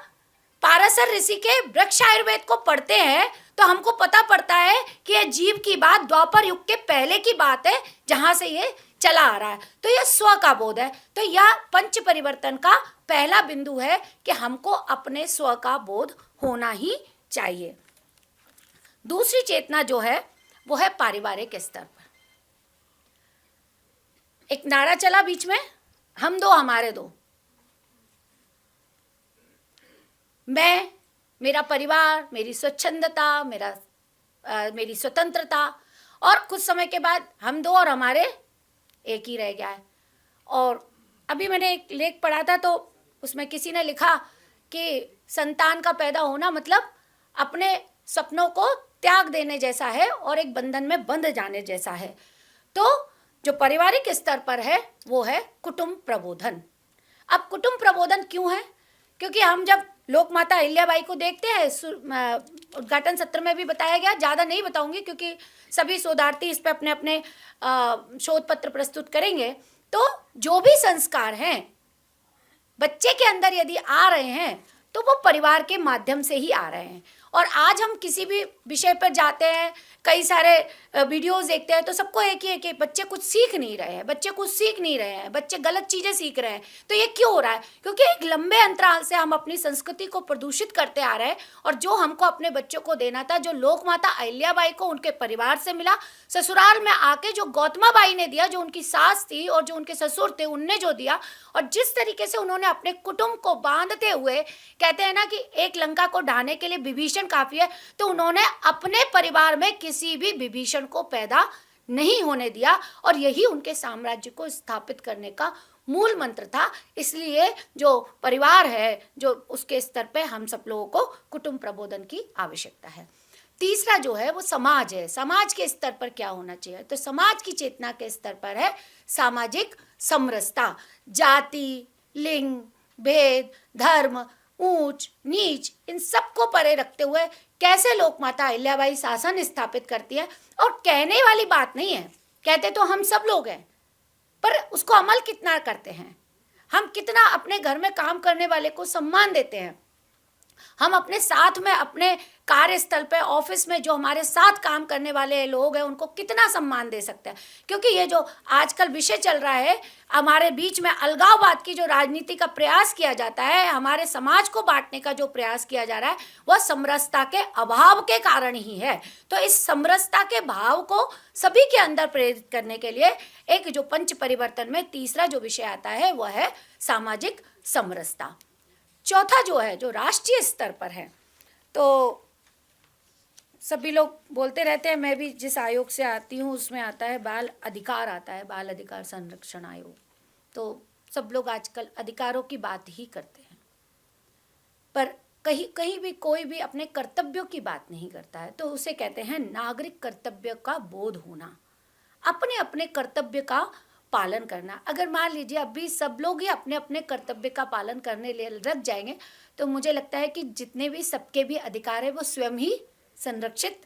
पाराशर ऋषि के वृक्ष आयुर्वेद को पढ़ते हैं तो हमको पता पड़ता है कि यह जीव की बात द्वापर युग के पहले की बात है, जहां से ये चला आ रहा है। तो यह स्व का बोध है। तो यह पंच परिवर्तन का पहला बिंदु है कि हमको अपने स्व का बोध होना ही चाहिए। दूसरी चेतना जो है वो है पारिवारिक स्तर पर। एक नारा चला बीच में, हम दो हमारे दो। मैं, मेरा परिवार, मेरी स्वच्छंदता, मेरी स्वतंत्रता, और कुछ समय के बाद हम दो और हमारे एक ही रह गया है। और अभी मैंने एक लेख पढ़ा था तो उसमें किसी ने लिखा कि संतान का पैदा होना मतलब अपने सपनों को त्याग देने जैसा है और एक बंधन में बंध जाने जैसा है। तो जो पारिवारिक स्तर पर है वो है कुटुंब प्रबोधन। अब कुटुंब प्रबोधन क्यों है? क्योंकि हम जब लोक माता अहिल्याबाई को देखते हैं, उद्घाटन सत्र में भी बताया गया, ज़्यादा नहीं बताऊंगी क्योंकि सभी शोधार्थी इस पर अपने अपने शोध पत्र प्रस्तुत करेंगे। तो जो भी संस्कार हैं बच्चे के अंदर यदि आ रहे हैं तो वो परिवार के माध्यम से ही आ रहे हैं। और आज हम किसी भी विषय पर जाते हैं, कई सारे वीडियोस देखते हैं, तो सबको एक ही है कि बच्चे कुछ सीख नहीं रहे हैं, बच्चे गलत चीज़ें सीख रहे हैं। तो ये क्यों हो रहा है? क्योंकि एक लंबे अंतराल से हम अपनी संस्कृति को प्रदूषित करते आ रहे हैं। और जो हमको अपने बच्चों को देना था, जो लोक माता अहिल्याबाई को उनके परिवार से मिला, ससुराल में आके जो गौतमा बाई ने दिया, जो उनकी सास थी और जो उनके ससुर थे उनने जो दिया, और जिस तरीके से उन्होंने अपने कुटुंब को बांधते हुए, कहते हैं ना कि एक लंका को ढाने के लिए विभीषण काफी है, तो उन्होंने अपने परिवार में किसी भी विभीषण को पैदा नहीं होने दिया। और यही उनके साम्राज्य को स्थापित करने का मूल मंत्र था। इसलिए जो परिवार है, जो उसके स्तर पे हम सब लोगों को कुटुंब प्रबोधन की आवश्यकता है। तीसरा जो है वो समाज है। समाज के स्तर पर क्या होना चाहिए? तो समाज की चेतना के स्तर पर है सामाजिक समरसता। जाति, लिंग, भेद, धर्म, ऊंच नीच, इन सबको परे रखते हुए कैसे लोक माता अहिल्याबाई शासन स्थापित करती है। और कहने वाली बात नहीं है, कहते तो हम सब लोग हैं, पर उसको अमल कितना करते हैं? हम कितना अपने घर में काम करने वाले को सम्मान देते हैं? हम अपने साथ में, अपने कार्यस्थल पे, ऑफिस में जो हमारे साथ काम करने वाले लोग हैं उनको कितना सम्मान दे सकते हैं? क्योंकि ये जो आजकल विषय चल रहा है, हमारे बीच में अलगाववाद की जो राजनीति का प्रयास किया जाता है, हमारे समाज को बांटने का जो प्रयास किया जा रहा है, वह समरसता के अभाव के कारण ही है। तो इस समरसता के भाव को सभी के अंदर प्रेरित करने के लिए एक जो पंच परिवर्तन में तीसरा जो विषय आता है वह है सामाजिक समरसता। चौथा जो है, जो राष्ट्रीय स्तर पर है, तो सभी लोग बोलते रहते हैं, मैं भी जिस आयोग से आती हूँ उसमें आता है बाल अधिकार, आता है बाल अधिकार संरक्षण आयोग। तो सब लोग आजकल अधिकारों की बात ही करते हैं, पर कहीं भी कोई भी अपने कर्तव्यों की बात नहीं करता है। तो उसे कहते हैं नागरिक कर्तव्य का बोध होना, अपने अपने कर्तव्य का पालन करना। अगर मान लीजिए अभी सब लोग ही अपने अपने कर्तव्य का पालन करने लिए लग जाएंगे तो मुझे लगता है कि जितने भी सबके भी अधिकार है वो स्वयं ही संरक्षित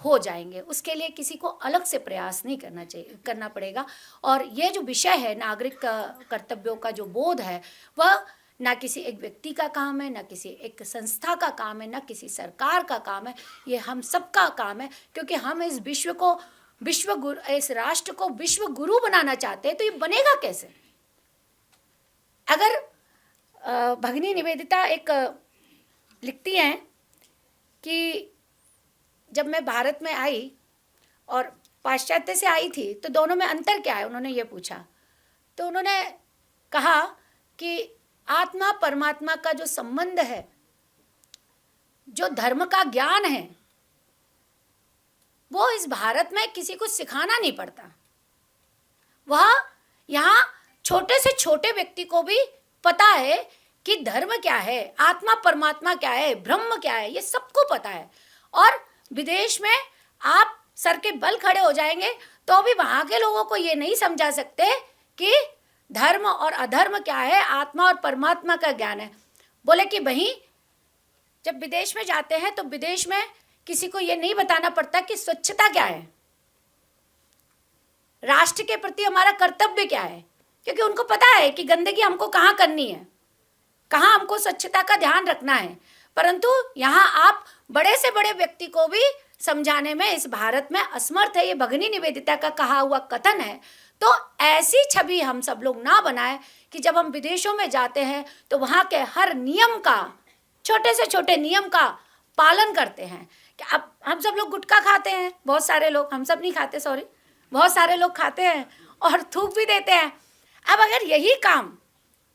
हो जाएंगे। उसके लिए किसी को अलग से प्रयास नहीं करना पड़ेगा। और ये जो विषय है नागरिक कर्तव्यों का जो बोध है, वह ना किसी एक व्यक्ति का काम है, ना किसी एक संस्था का काम है, ना किसी सरकार का काम है, ये हम सबका काम है। क्योंकि हम इस इस राष्ट्र को विश्व गुरु बनाना चाहते हैं, तो ये बनेगा कैसे? अगर भगिनी निवेदिता एक लिखती हैं कि जब मैं भारत में आई और पाश्चात्य से आई थी तो दोनों में अंतर क्या है, उन्होंने ये पूछा। तो उन्होंने कहा कि आत्मा परमात्मा का जो संबंध है, जो धर्म का ज्ञान है, वो इस भारत में किसी को सिखाना नहीं पड़ता। वह यहाँ छोटे से छोटे व्यक्ति को भी पता है कि धर्म क्या है, आत्मा परमात्मा क्या है, ब्रह्म क्या है, ये सबको पता है। और विदेश में आप सर के बल खड़े हो जाएंगे तो भी वहाँ के लोगों को ये नहीं समझा सकते कि धर्म और अधर्म क्या है, आत्मा और परमात्मा का ज्ञान है। बोले कि वहीं जब विदेश में जाते हैं तो विदेश में किसी को ये नहीं बताना पड़ता कि स्वच्छता क्या है, राष्ट्र के प्रति हमारा कर्तव्य क्या है, क्योंकि उनको पता है कि गंदगी हमको कहाँ करनी है, कहाँ हमको स्वच्छता का ध्यान रखना है। परंतु यहाँ आप बड़े से बड़े व्यक्ति को भी समझाने में इस भारत में असमर्थ है। ये भगिनी निवेदिता का कहा हुआ कथन है। तो ऐसी छवि हम सब लोग ना बनाए कि जब हम विदेशों में जाते हैं तो वहाँ के हर नियम का, छोटे से छोटे नियम का पालन करते हैं। कि अब हम सब लोग गुटखा खाते हैं, बहुत सारे लोग, हम सब नहीं खाते, सॉरी, बहुत सारे लोग खाते हैं और थूक भी देते हैं। अब अगर यही काम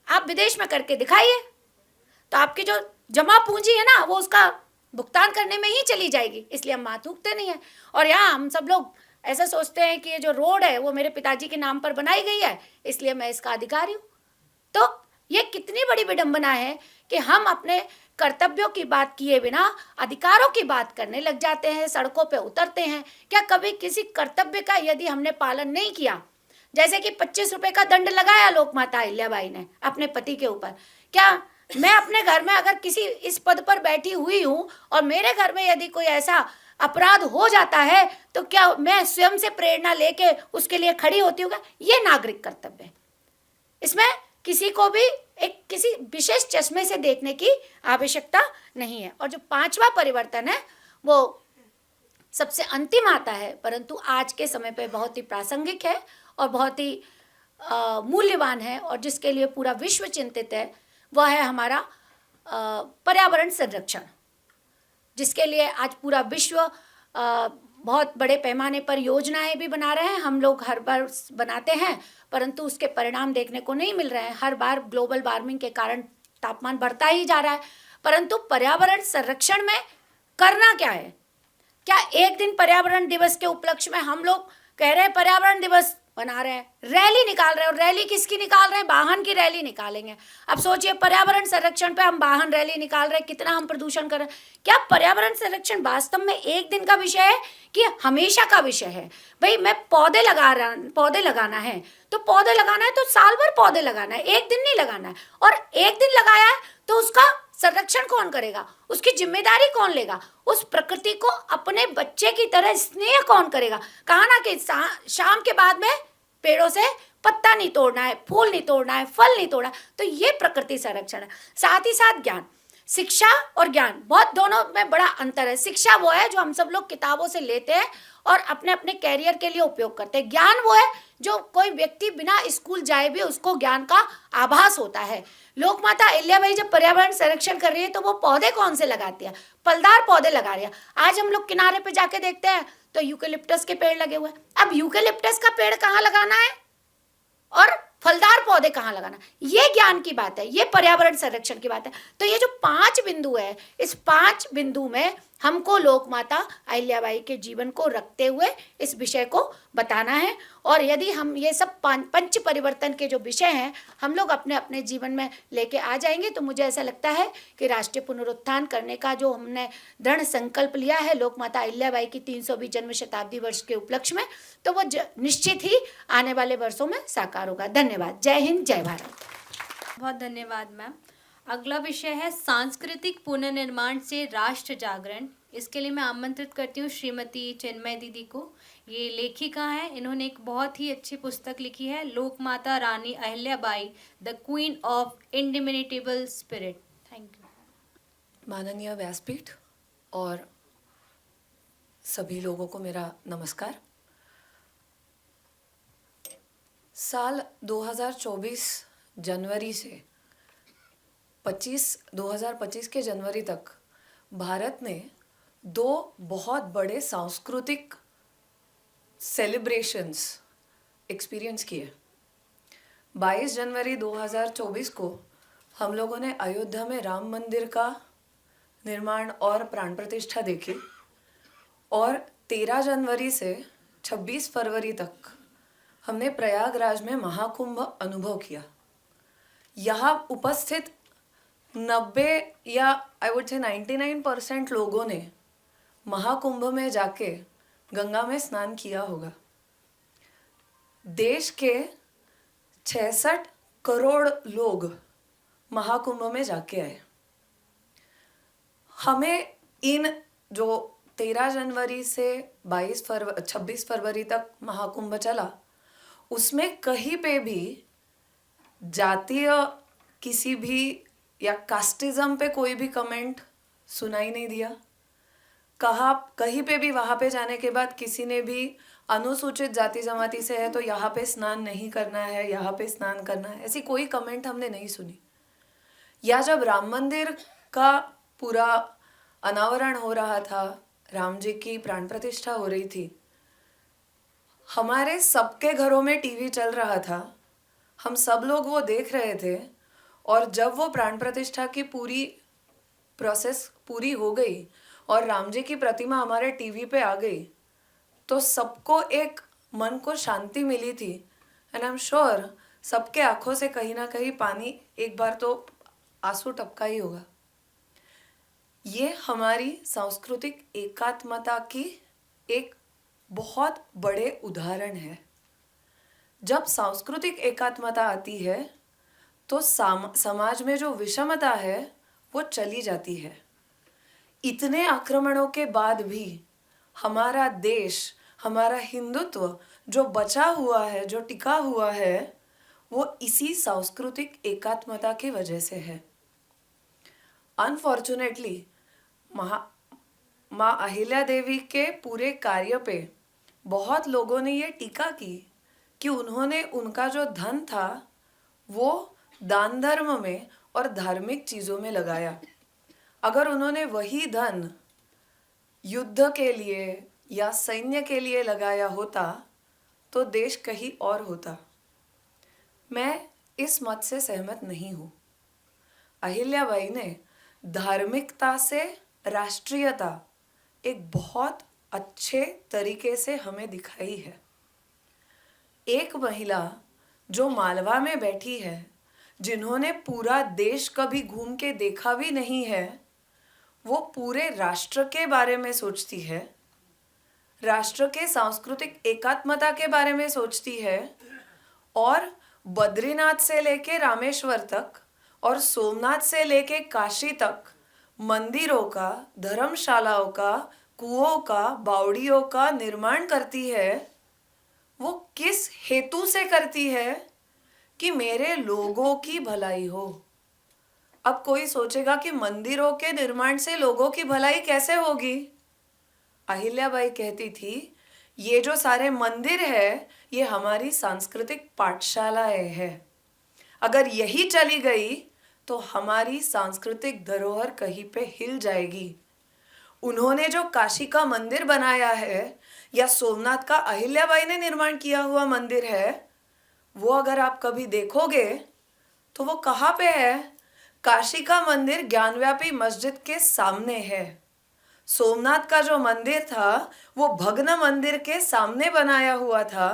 आप विदेश में करके दिखाइए तो आपकी जो जमा पूंजी है ना, वो उसका भुगतान करने में ही चली जाएगी। इसलिए हम वहाँ थूकते नहीं हैं। और यहाँ हम सब लोग ऐसा सोचते हैं कि ये जो रोड है वो मेरे पिताजी के नाम पर बनाई गई है, इसलिए मैं इसका अधिकारी हूँ। तो ये कितनी बड़ी विडंबना है कि हम अपने कर्तव्यों की बात किए बिना अधिकारों की बात करने लग जाते हैं, सड़कों पे उतरते हैं। क्या कभी किसी कर्तव्य का यदि हमने पालन नहीं किया, जैसे कि 25 रुपए का दंड लगाया लोक माता अहिल्याबाई ने अपने पति के ऊपर, क्या मैं अपने घर में अगर किसी इस पद पर बैठी हुई हूँ और मेरे घर में यदि कोई ऐसा अपराध हो जाता है तो क्या मैं स्वयं से प्रेरणा लेके उसके लिए खड़ी होती हूँ? ये नागरिक कर्तव्य है। इसमें किसी को भी एक किसी विशेष चश्मे से देखने की आवश्यकता नहीं है। और जो 5वां परिवर्तन है वो सबसे अंतिम आता है, परंतु आज के समय पे बहुत ही प्रासंगिक है और बहुत ही मूल्यवान है और जिसके लिए पूरा विश्व चिंतित है। वह है हमारा पर्यावरण संरक्षण, जिसके लिए आज पूरा विश्व बहुत बड़े पैमाने पर योजनाएं भी बना रहे हैं। हम लोग हर बार बनाते हैं परंतु उसके परिणाम देखने को नहीं मिल रहे हैं। हर बार ग्लोबल वार्मिंग के कारण तापमान बढ़ता ही जा रहा है। परंतु पर्यावरण संरक्षण में करना क्या है? क्या एक दिन पर्यावरण दिवस के उपलक्ष्य में हम लोग कह रहे हैं पर्यावरण दिवस बना रहे हैं, रैली निकाल रहे हैं, और रैली किसकी निकाल रहे हैं? वाहन की रैली निकालेंगे। अब सोचिए पर्यावरण संरक्षण पे हम वाहन रैली निकाल रहे हैं, कितना हम प्रदूषण कर रहे हैं। क्या पर्यावरण संरक्षण वास्तव में एक दिन का विषय है कि हमेशा का विषय है? भाई मैं पौधे लगाना है तो पौधे लगाना है तो साल भर पौधे लगाना है, एक दिन नहीं लगाना है। और एक दिन लगाया है तो उसका संरक्षण कौन करेगा? उसकी जिम्मेदारी कौन लेगा? उस प्रकृति को अपने बच्चे की तरह स्नेह कौन करेगा? कहा ना कि शाम के बाद में पेड़ों से पत्ता नहीं तोड़ना है, फूल नहीं तोड़ना है, फल नहीं तोड़ना। तो ये प्रकृति संरक्षण है। साथ ही साथ ज्ञान, शिक्षा और ज्ञान, बहुत दोनों में बड़ा अंतर है। शिक्षा वो है जो हम सब लोग किताबों से लेते हैं और अपने अपने कैरियर के लिए उपयोग करते हैं। ज्ञान वो है जो कोई व्यक्ति बिना स्कूल जाए भी उसको ज्ञान का आभास होता है। लोक माता अहिल्याबाई जब पर्यावरण संरक्षण कर रही है तो वो पौधे कौन से लगाती है? फलदार पौधे लगा रही है। आज हम लोग किनारे पे जाके देखते हैं तो यूकेलिप्टस के पेड़ लगे हुए हैं। अब यूकेलिप्टस का पेड़ कहाँ लगाना है और फलदार पौधे कहाँ लगाना, ये ज्ञान की बात है, ये पर्यावरण संरक्षण की बात है। तो ये जो 5 बिंदु है, इस 5 बिंदु में हमको लोक माता अहिल्याबाई के जीवन को रखते हुए इस विषय को बताना है। और यदि हम ये सब पंच परिवर्तन के जो विषय हैं हम लोग अपने अपने जीवन में लेके आ जाएंगे तो मुझे ऐसा लगता है कि राष्ट्रीय पुनरुत्थान करने का जो हमने दृढ़ संकल्प लिया है लोक माता अहिल्याबाई की 320 जन्म शताब्दी वर्ष के उपलक्ष्य में, तो वो निश्चित ही आने वाले वर्षों में साकार होगा। धन्यवाद। जय हिंद, जय भारत। बहुत धन्यवाद मैम। अगला विषय है सांस्कृतिक पुनर्निर्माण से राष्ट्र जागरण। इसके लिए मैं आमंत्रित करती हूँ श्रीमती चिन्मय दीदी को। ये लेखिका हैं, इन्होंने एक बहुत ही अच्छी पुस्तक लिखी है, लोक माता रानी Ahilyabai, the queen of indomitable spirit. Thank you. माननीय व्यासपीठ और सभी लोगों को मेरा नमस्कार। साल 2024 जनवरी से 2025 के जनवरी तक भारत ने 2 बहुत बड़े सांस्कृतिक सेलिब्रेशंस एक्सपीरियंस किए। 22 जनवरी 2024 को हम लोगों ने अयोध्या में राम मंदिर का निर्माण और प्राण प्रतिष्ठा देखी और 13 जनवरी से 26 फरवरी तक हमने प्रयागराज में महाकुंभ अनुभव किया। यहाँ उपस्थित 90 या आई वुड से 99% लोगों ने महाकुंभ में जाके गंगा में स्नान किया होगा। देश के 66 करोड़ लोग महाकुंभ में जाके आए। हमें इन जो 13 जनवरी से 26 फरवरी तक महाकुंभ चला, उसमें कहीं पे भी जातीय किसी भी या कास्टिज्म पे कोई भी कमेंट सुनाई नहीं दिया। कहीं पे भी वहाँ पे जाने के बाद किसी ने भी अनुसूचित जाति जमाती से है तो यहाँ पे स्नान नहीं करना है, यहाँ पे स्नान करना है, ऐसी कोई कमेंट हमने नहीं सुनी। या जब राम मंदिर का पूरा अनावरण हो रहा था, राम जी की प्राण प्रतिष्ठा हो रही थी, हमारे सबके घरों में टीवी चल रहा था, हम सब लोग वो देख रहे थे। और जब वो प्राण प्रतिष्ठा की पूरी प्रोसेस पूरी हो गई और राम जी की प्रतिमा हमारे टीवी पे आ गई, तो सबको एक मन को शांति मिली थी। एंड आई एम श्योर सबके आंखों से कहीं ना कहीं पानी एक बार तो आंसू टपका ही होगा। ये हमारी सांस्कृतिक एकात्मता की एक बहुत बड़े उदाहरण है। जब सांस्कृतिक एकात्मता आती है तो समाज में जो विषमता है वो चली जाती है। इतने आक्रमणों के बाद भी हमारा देश, हमारा हिंदुत्व जो बचा हुआ है, जो टिका हुआ है, वो इसी सांस्कृतिक एकात्मता की वजह से है। अनफॉर्चुनेटली माँ अहिल्या देवी के पूरे कार्य पे बहुत लोगों ने ये टीका की कि उन्होंने उनका जो धन था वो दान धर्म में और धार्मिक चीज़ों में लगाया। अगर उन्होंने वही धन युद्ध के लिए या सैन्य के लिए लगाया होता तो देश कहीं और होता। मैं इस मत से सहमत नहीं हूँ। अहिल्याबाई ने धार्मिकता से राष्ट्रीयता एक बहुत अच्छे तरीके से हमें दिखाई है। एक महिला जो मालवा में बैठी है, जिन्होंने पूरा देश कभी घूम के देखा भी नहीं है, वो पूरे राष्ट्र के बारे में सोचती है, राष्ट्र के सांस्कृतिक एकात्मता के बारे में सोचती है और बद्रीनाथ से लेके रामेश्वर तक और सोमनाथ से लेके काशी तक मंदिरों का, धर्मशालाओं का, कुओं का, बावड़ियों का निर्माण करती है। वो किस हेतु से करती है? कि मेरे लोगों की भलाई हो। अब कोई सोचेगा कि मंदिरों के निर्माण से लोगों की भलाई कैसे होगी? अहिल्याबाई कहती थी ये जो सारे मंदिर है ये हमारी सांस्कृतिक पाठशालाएं है। अगर यही चली गई तो हमारी सांस्कृतिक धरोहर कहीं पे हिल जाएगी। उन्होंने जो काशी का मंदिर बनाया है या सोमनाथ का अहिल्याबाई ने निर्माण किया हुआ मंदिर है, वो अगर आप कभी देखोगे तो वो कहाँ पे है? काशी का मंदिर ज्ञानव्यापी मस्जिद के सामने है। सोमनाथ का जो मंदिर था वो भग्न मंदिर के सामने बनाया हुआ था।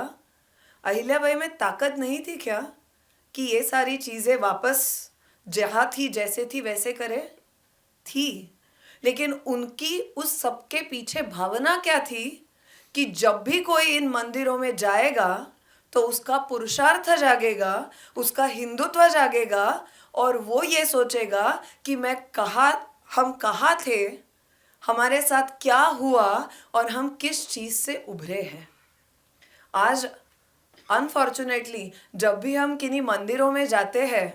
अहिल्याबाई में ताकत नहीं थी क्या कि ये सारी चीज़ें वापस जहाँ थी जैसे थी वैसे करे? थी, लेकिन उनकी उस सब के पीछे भावना क्या थी कि जब भी कोई इन मंदिरों में जाएगा तो उसका पुरुषार्थ जागेगा, उसका हिंदुत्व जागेगा और वो ये सोचेगा कि हम कहाँ थे, हमारे साथ क्या हुआ और हम किस चीज़ से उभरे हैं। आज अनफॉर्चुनेटली जब भी हम किन्हीं मंदिरों में जाते हैं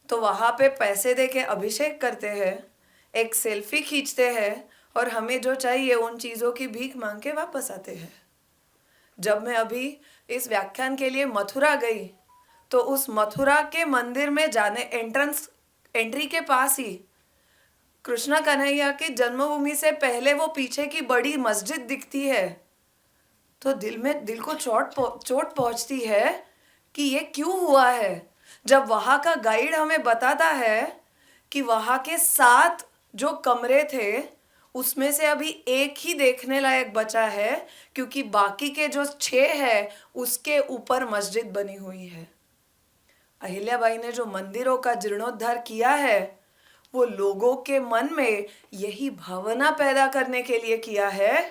तो वहाँ पे पैसे दे के अभिषेक करते हैं, एक सेल्फी खींचते हैं और हमें जो चाहिए उन चीज़ों की भीख मांग के वापस आते हैं। जब मैं अभी इस व्याख्यान के लिए मथुरा गई तो उस मथुरा के मंदिर में जाने एंट्री के पास ही कृष्णा कन्हैया की जन्मभूमि से पहले वो पीछे की बड़ी मस्जिद दिखती है तो दिल को चोट पहुंचती है कि ये क्यों हुआ है, जब वहाँ का गाइड हमें बताता है कि वहाँ के 7 जो कमरे थे उसमें से अभी एक ही देखने लायक बचा है, क्योंकि बाकी के जो 6 है उसके ऊपर मस्जिद बनी हुई है। अहिल्याबाई ने जो मंदिरों का जीर्णोद्धार किया है वो लोगों के मन में यही भावना पैदा करने के लिए किया है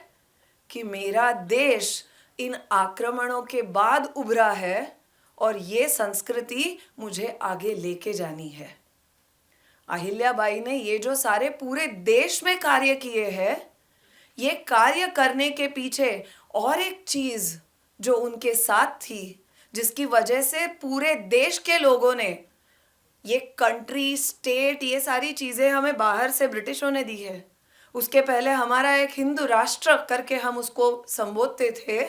कि मेरा देश इन आक्रमणों के बाद उभरा है और ये संस्कृति मुझे आगे लेके जानी है। अहिल्याबाई ने ये जो सारे पूरे देश में कार्य किए हैं, ये कार्य करने के पीछे और एक चीज जो उनके साथ थी, जिसकी वजह से पूरे देश के लोगों ने ये कंट्री, स्टेट, ये सारी चीजें हमें बाहर से ब्रिटिशों ने दी है। उसके पहले हमारा एक हिंदू राष्ट्र करके हम उसको संबोधते थे।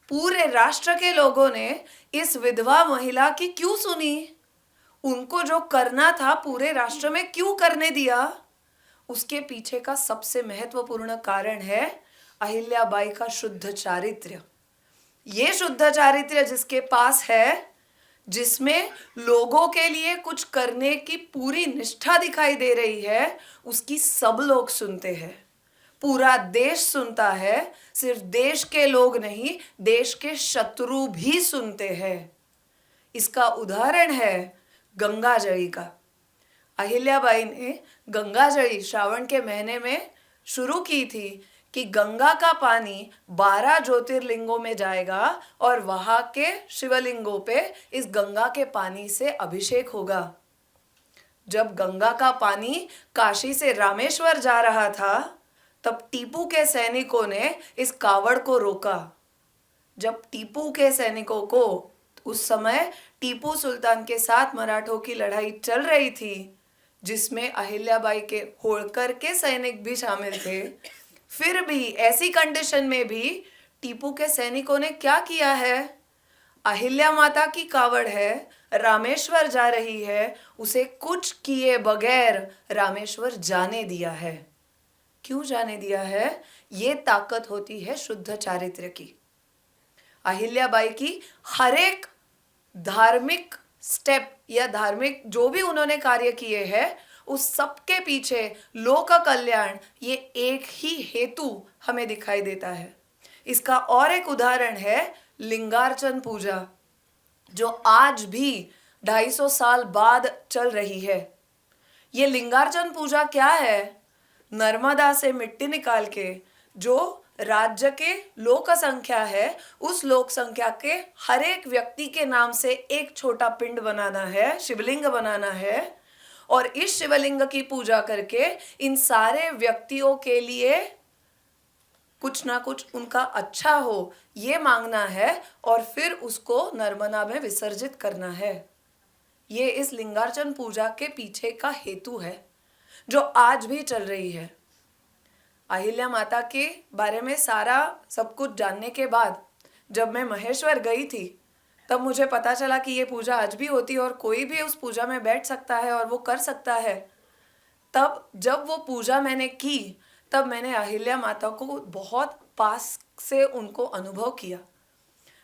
पूरे राष्ट्र के लोगों ने इस विधवा महिला की क्यों सुनी? उनको जो करना था पूरे राष्ट्र में क्यों करने दिया? उसके पीछे का सबसे महत्वपूर्ण कारण है अहिल्याबाई का शुद्ध चारित्र्य। ये शुद्ध चारित्र्य जिसके पास है, जिसमें लोगों के लिए कुछ करने की पूरी निष्ठा दिखाई दे रही है, उसकी सब लोग सुनते हैं, पूरा देश सुनता है। सिर्फ देश के लोग नहीं, देश के शत्रु भी सुनते हैं। इसका उदाहरण है गंगाजळी का। अहिल्याबाई ने गंगाजळी श्रावण के महीने में शुरू की थी कि गंगा का पानी 12 ज्योतिर्लिंगों में जाएगा और वहां के शिवलिंगों पे इस गंगा के पानी से अभिषेक होगा। जब गंगा का पानी काशी से रामेश्वर जा रहा था, तब टीपू के सैनिकों ने इस कावड़ को रोका। जब टीपू के सैनिकों को, उस समय टीपू सुल्तान के साथ मराठों की लड़ाई चल रही थी, जिसमें अहिल्याबाई के होळकर के सैनिक भी शामिल थे, फिर भी ऐसी कंडीशन में भी टीपू के सैनिकों ने क्या किया है? अहिल्या माता की कावड़ है, रामेश्वर जा रही है, उसे कुछ किए बगैर रामेश्वर जाने दिया है। क्यों जाने दिया है? ये ताकत होती है शुद्ध चारित्र्य की। अहिल्याबाई की हर एक धार्मिक स्टेप या धार्मिक जो भी उन्होंने कार्य किए हैं, उस सब के पीछे लोक कल्याण, ये एक ही हेतु हमें दिखाई देता है। इसका और एक उदाहरण है लिंगार्चन पूजा, जो आज भी 250 साल बाद चल रही है। ये लिंगार्चन पूजा क्या है? नर्मदा से मिट्टी निकाल के जो राज्य के लोक संख्या है, उस लोक संख्या के हर एक व्यक्ति के नाम से एक छोटा पिंड बनाना है, शिवलिंग बनाना है, और इस शिवलिंग की पूजा करके इन सारे व्यक्तियों के लिए कुछ ना कुछ उनका अच्छा हो, ये मांगना है और फिर उसको नर्मदा में विसर्जित करना है। ये इस लिंगार्चन पूजा के पीछे का हेतु है, जो आज भी चल रही है। अहिल्या माता के बारे में सारा सब कुछ जानने के बाद जब मैं महेश्वर गई थी, तब मुझे पता चला कि ये पूजा आज भी होती है और कोई भी उस पूजा में बैठ सकता है और वो कर सकता है। तब जब वो पूजा मैंने की, तब मैंने अहिल्या माता को बहुत पास से उनको अनुभव किया।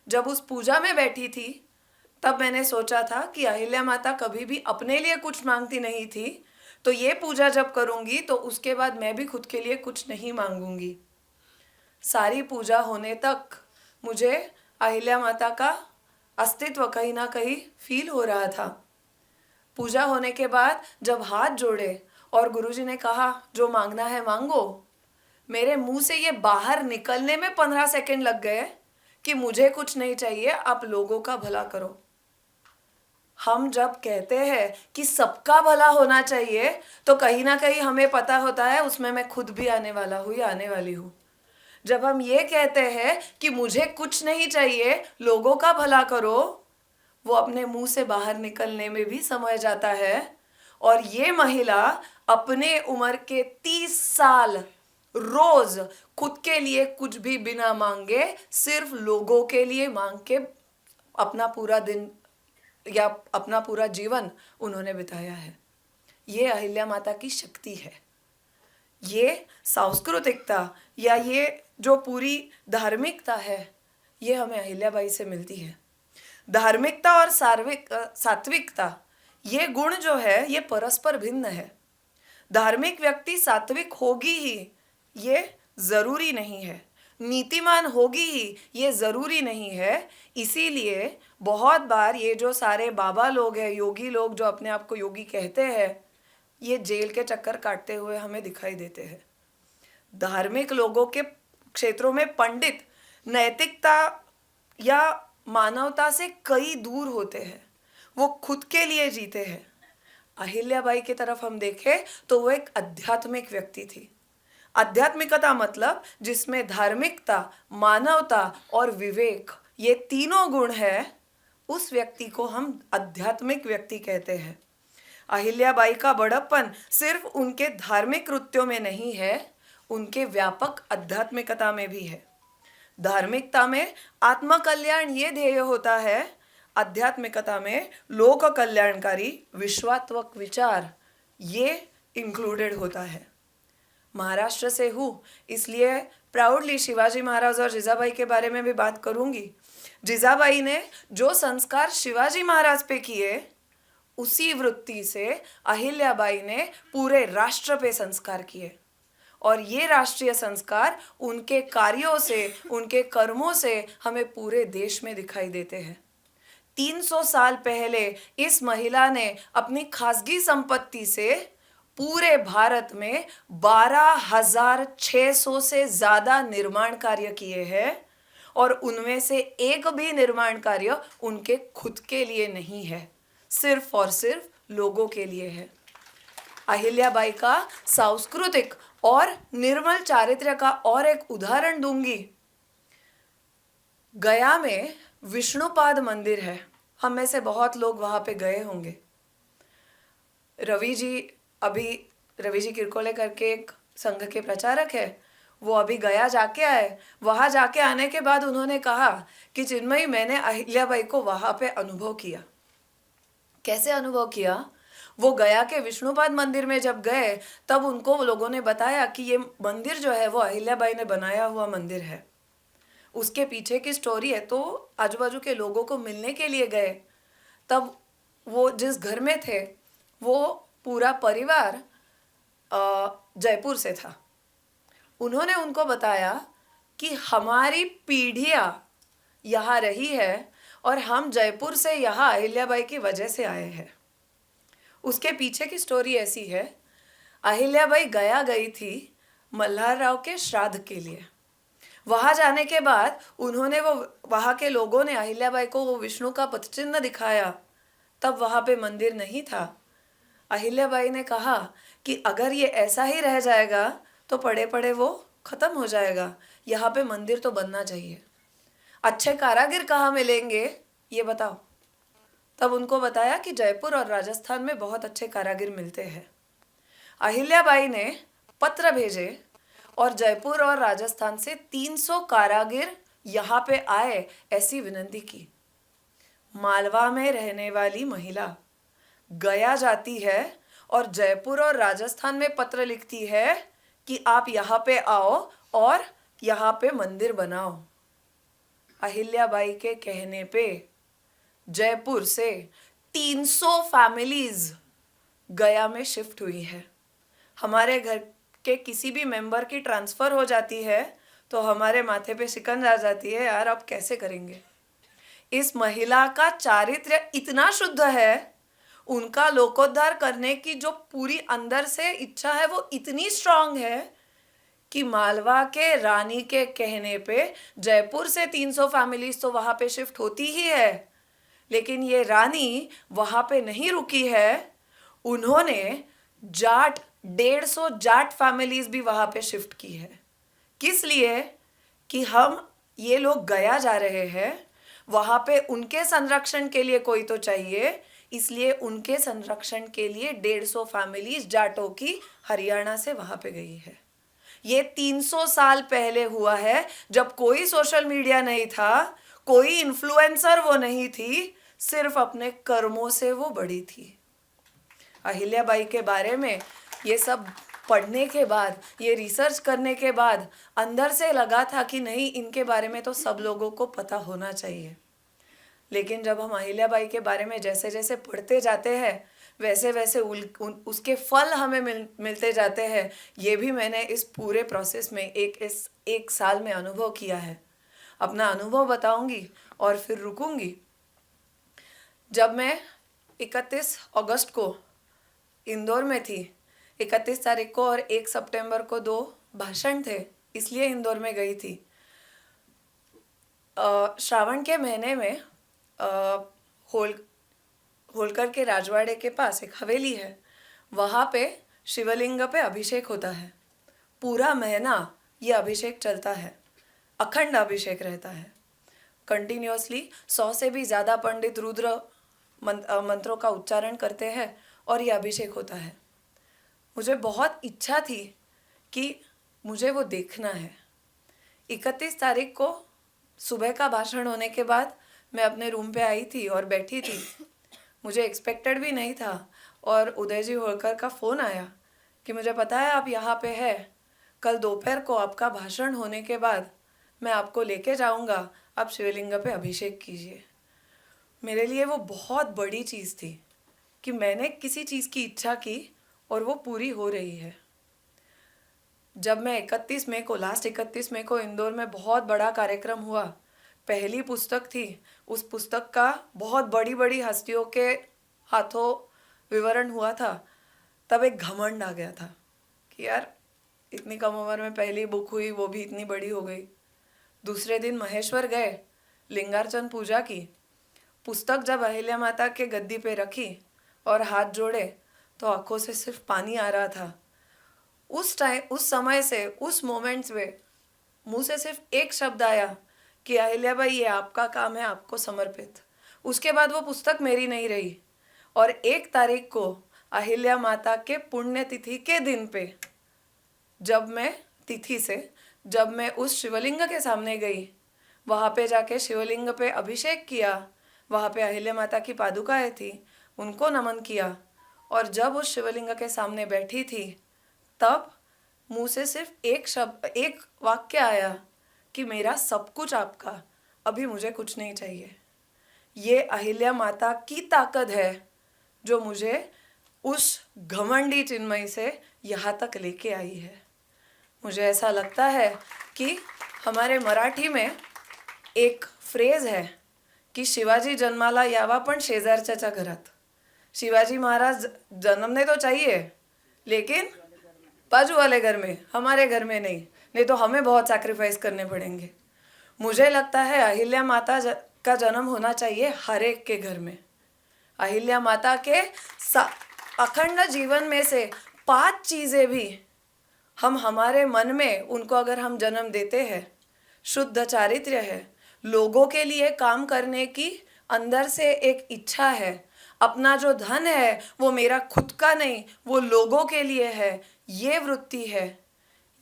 जब उस पूजा में बैठी थी, तब मैंने सोचा था कि अहिल्या माता कभी भी अपने लिए कुछ मांगती नहीं थी, तो ये पूजा जब करूँगी तो उसके बाद मैं भी खुद के लिए कुछ नहीं मांगूंगी। सारी पूजा होने तक मुझे अहिल्या माता का अस्तित्व कहीं ना कहीं फील हो रहा था। पूजा होने के बाद जब हाथ जोड़े और गुरुजी ने कहा जो मांगना है मांगो, मेरे मुंह से ये बाहर निकलने में 15 सेकंड लग गए कि मुझे कुछ नहीं चाहिए, आप लोगों का भला करो। हम जब कहते हैं कि सबका भला होना चाहिए, तो कहीं ना कहीं हमें पता होता है उसमें मैं खुद भी आने वाला हूँ या आने वाली हूँ। जब हम ये कहते हैं कि मुझे कुछ नहीं चाहिए, लोगों का भला करो, वो अपने मुंह से बाहर निकलने में भी समय जाता है। और ये महिला अपने उम्र के 30 साल रोज खुद के लिए कुछ भी बिना मांगे, सिर्फ लोगों के लिए मांग के अपना पूरा दिन या अपना पूरा जीवन उन्होंने बिताया है। ये अहिल्या माता की शक्ति है। ये सांस्कृतिकता या ये जो पूरी धार्मिकता है, ये हमें अहिल्याबाई से मिलती है। धार्मिकता और सात्विकता, ये गुण जो है ये परस्पर भिन्न है। धार्मिक व्यक्ति सात्विक होगी ही, ये जरूरी नहीं है। नीतिमान होगी ही, ये जरूरी नहीं है। इसीलिए बहुत बार ये जो सारे बाबा लोग हैं, योगी लोग जो अपने आप को योगी कहते हैं, ये जेल के चक्कर काटते हुए हमें दिखाई देते हैं। धार्मिक लोगों के क्षेत्रों में पंडित नैतिकता या मानवता से कई दूर होते हैं, वो खुद के लिए जीते हैं। अहिल्याबाई की तरफ हम देखें तो वो एक आध्यात्मिक व्यक्ति थी। आध्यात्मिकता मतलब जिसमें धार्मिकता, मानवता और विवेक, ये तीनों गुण है, उस व्यक्ति को हम आध्यात्मिक व्यक्ति कहते हैं। अहिल्याबाई का बड़प्पन सिर्फ उनके धार्मिक कृत्यों में नहीं है, उनके व्यापक आध्यात्मिकता में भी है। धार्मिकता में आत्मकल्याण ये ध्येय होता है, आध्यात्मिकता में लोक कल्याणकारी विश्वात्मक विचार ये इंक्लूडेड होता है। महाराष्ट्र से हूँ, इसलिए प्राउडली शिवाजी महाराज और जिजाबाई के बारे में भी बात करूँगी। जिजाबाई ने जो संस्कार शिवाजी महाराज पे किए, उसी वृत्ति से अहिल्याबाई ने पूरे राष्ट्र पे संस्कार किए, और ये राष्ट्रीय संस्कार उनके कार्यों से, उनके कर्मों से हमें पूरे देश में दिखाई देते हैं। 300 साल पहले इस महिला ने अपनी खासगी संपत्ति से पूरे भारत में 12,600 से ज़्यादा निर्माण कार्य किए हैं, और उनमें से एक भी निर्माण कार्य उनके खुद के लिए नहीं है, सिर्फ और सिर्फ लोगों के लिए है। अहिल्याबाई का सांस्कृतिक और निर्मल चारित्र्य का और एक उदाहरण दूंगी। गया में विष्णुपाद मंदिर है, हम में से बहुत लोग वहां पे गए होंगे। रवि जी किरकोले करके एक संघ के प्रचारक है, वो अभी गया जाके आए। वहां जाके आने के बाद उन्होंने कहा कि चिन्मयी, मैंने अहिल्याबाई को वहां पे अनुभव किया। कैसे अनुभव किया? वो गया के विष्णुपाद मंदिर में जब गए, तब उनको लोगों ने बताया कि ये मंदिर जो है वो अहिल्याबाई ने बनाया हुआ मंदिर है। उसके पीछे की स्टोरी है। तो आजू बाजू के लोगों को मिलने के लिए गए, तब वो जिस घर में थे वो पूरा परिवार जयपुर से था। उन्होंने उनको बताया कि हमारी पीढ़ियाँ यहाँ रही है और हम जयपुर से यहाँ अहिल्याबाई की वजह से आए हैं। उसके पीछे की स्टोरी ऐसी है, अहिल्याबाई गया गई थी मल्हारराव के श्राद्ध के लिए। वहाँ जाने के बाद उन्होंने वहाँ के लोगों ने अहिल्याबाई को वो विष्णु का पदचिन्ह दिखाया, तब वहाँ पे मंदिर नहीं था। अहिल्याबाई ने कहा कि अगर ये ऐसा ही रह जाएगा तो पड़े पड़े वो ख़त्म हो जाएगा, यहाँ पे मंदिर तो बनना चाहिए। अच्छे कारागिर कहाँ मिलेंगे ये बताओ? तब उनको बताया कि जयपुर और राजस्थान में बहुत अच्छे कारागिर मिलते हैं। अहिल्याबाई ने पत्र भेजे और जयपुर और राजस्थान से 300 कारागिर यहाँ पे आए, ऐसी विनती की। मालवा में रहने वाली महिला गया जाती है और जयपुर और राजस्थान में पत्र लिखती है कि आप यहाँ पे आओ और यहाँ पे मंदिर बनाओ। अहिल्याबाई के कहने पे जयपुर से 300 फैमिलीज गया में शिफ्ट हुई है। हमारे घर के किसी भी मेंबर की ट्रांसफ़र हो जाती है तो हमारे माथे पे शिकन आ जाती है, यार अब कैसे करेंगे। इस महिला का चारित्र्य इतना शुद्ध है, उनका लोकोद्धार करने की जो पूरी अंदर से इच्छा है वो इतनी स्ट्रांग है कि मालवा के रानी के कहने पे जयपुर से 300 फैमिलीज तो वहाँ पे शिफ्ट होती ही है, लेकिन ये रानी वहाँ पे नहीं रुकी है। उन्होंने 150 जाट फैमिलीज भी वहाँ पे शिफ्ट की है। किस लिए? कि हम ये लोग गया जा रहे हैं, वहाँ पे उनके संरक्षण के लिए कोई तो चाहिए, इसलिए उनके संरक्षण के लिए 150 फैमिलीज जाटों की हरियाणा से वहाँ पे गई है। ये 300 साल पहले हुआ है, जब कोई सोशल मीडिया नहीं था, कोई इन्फ्लुएंसर वो नहीं थी, सिर्फ अपने कर्मों से वो बड़ी थी। अहिल्याबाई के बारे में ये सब पढ़ने के बाद, ये रिसर्च करने के बाद अंदर से लगा था कि नहीं, इनके बारे में तो सब लोगों को पता होना चाहिए। लेकिन जब हम अहिल्याबाई के बारे में जैसे जैसे पढ़ते जाते हैं वैसे वैसे उसके फल हमें मिलते जाते हैं। ये भी मैंने इस पूरे प्रोसेस में एक साल में अनुभव किया है। अपना अनुभव बताऊंगी और फिर रुकूंगी। जब मैं 31 अगस्त को इंदौर में थी, 31 तारीख को और 1 सितंबर को 2 भाषण थे, इसलिए इंदौर में गई थी। श्रावण के महीने में होलकर के राजवाड़े के पास एक हवेली है, वहाँ पे शिवलिंग पे अभिषेक होता है। पूरा महीना ये अभिषेक चलता है, अखंड अभिषेक रहता है। कंटिन्यूअसली 100 से भी ज़्यादा पंडित रुद्र मंत्रों का उच्चारण करते हैं और ये अभिषेक होता है। मुझे बहुत इच्छा थी कि मुझे वो देखना है। 31 तारीख को सुबह का भाषण होने के बाद मैं अपने रूम पे आई थी और बैठी थी। मुझे एक्सपेक्टेड भी नहीं था और उदय जी होलकर का फ़ोन आया कि मुझे पता है आप यहाँ पे है, कल दोपहर को आपका भाषण होने के बाद मैं आपको लेके जाऊँगा, आप शिवलिंग पे अभिषेक कीजिए। मेरे लिए वो बहुत बड़ी चीज़ थी कि मैंने किसी चीज़ की इच्छा की और वो पूरी हो रही है। जब मैं 31 मई को लास्ट 31 मई को इंदौर में बहुत बड़ा कार्यक्रम हुआ, पहली पुस्तक थी, उस पुस्तक का बहुत बड़ी बड़ी हस्तियों के हाथों विवरण हुआ था, तब एक घमंड आ गया था कि यार इतनी कम उम्र में पहली बुक हुई, वो भी इतनी बड़ी हो गई। दूसरे दिन महेश्वर गए, लिंगार्चन पूजा की। पुस्तक जब अहिल्या माता के गद्दी पे रखी और हाथ जोड़े तो आंखों से सिर्फ पानी आ रहा था। उस समय से उस मोमेंट्स में मुंह से सिर्फ एक शब्द आया कि अहिल्याबाई ये आपका काम है, आपको समर्पित। उसके बाद वो पुस्तक मेरी नहीं रही। और 1 तारीख को अहिल्या माता के पुण्यतिथि के दिन पे जब मैं उस शिवलिंग के सामने गई, वहाँ पे जाके शिवलिंग पे अभिषेक किया, वहाँ पे अहिल्या माता की पादुकाएं थी, उनको नमन किया और जब उस शिवलिंग के सामने बैठी थी तब मुंह से सिर्फ एक वाक्य आया कि मेरा सब कुछ आपका, अभी मुझे कुछ नहीं चाहिए। ये अहिल्या माता की ताकत है जो मुझे उस घमंडी चिन्मयी से यहाँ तक लेके आई है। मुझे ऐसा लगता है कि हमारे मराठी में एक फ्रेज है की शिवाजी जन्माला यावा पण शेजारच्याच्या घरात। शिवाजी महाराज जन्मने तो चाहिए लेकिन बाजू वाले घर में, हमारे घर में नहीं तो हमें बहुत सैक्रिफाइस करने पड़ेंगे। मुझे लगता है अहिल्या माता का जन्म होना चाहिए हर एक के घर में। अहिल्या माता के अखंड जीवन में से 5 चीज़ें भी हम हमारे मन में उनको अगर हम जन्म देते हैं, शुद्ध चारित्र्य है, लोगों के लिए काम करने की अंदर से एक इच्छा है, अपना जो धन है वो मेरा खुद का नहीं, वो लोगों के लिए है, ये वृत्ति है।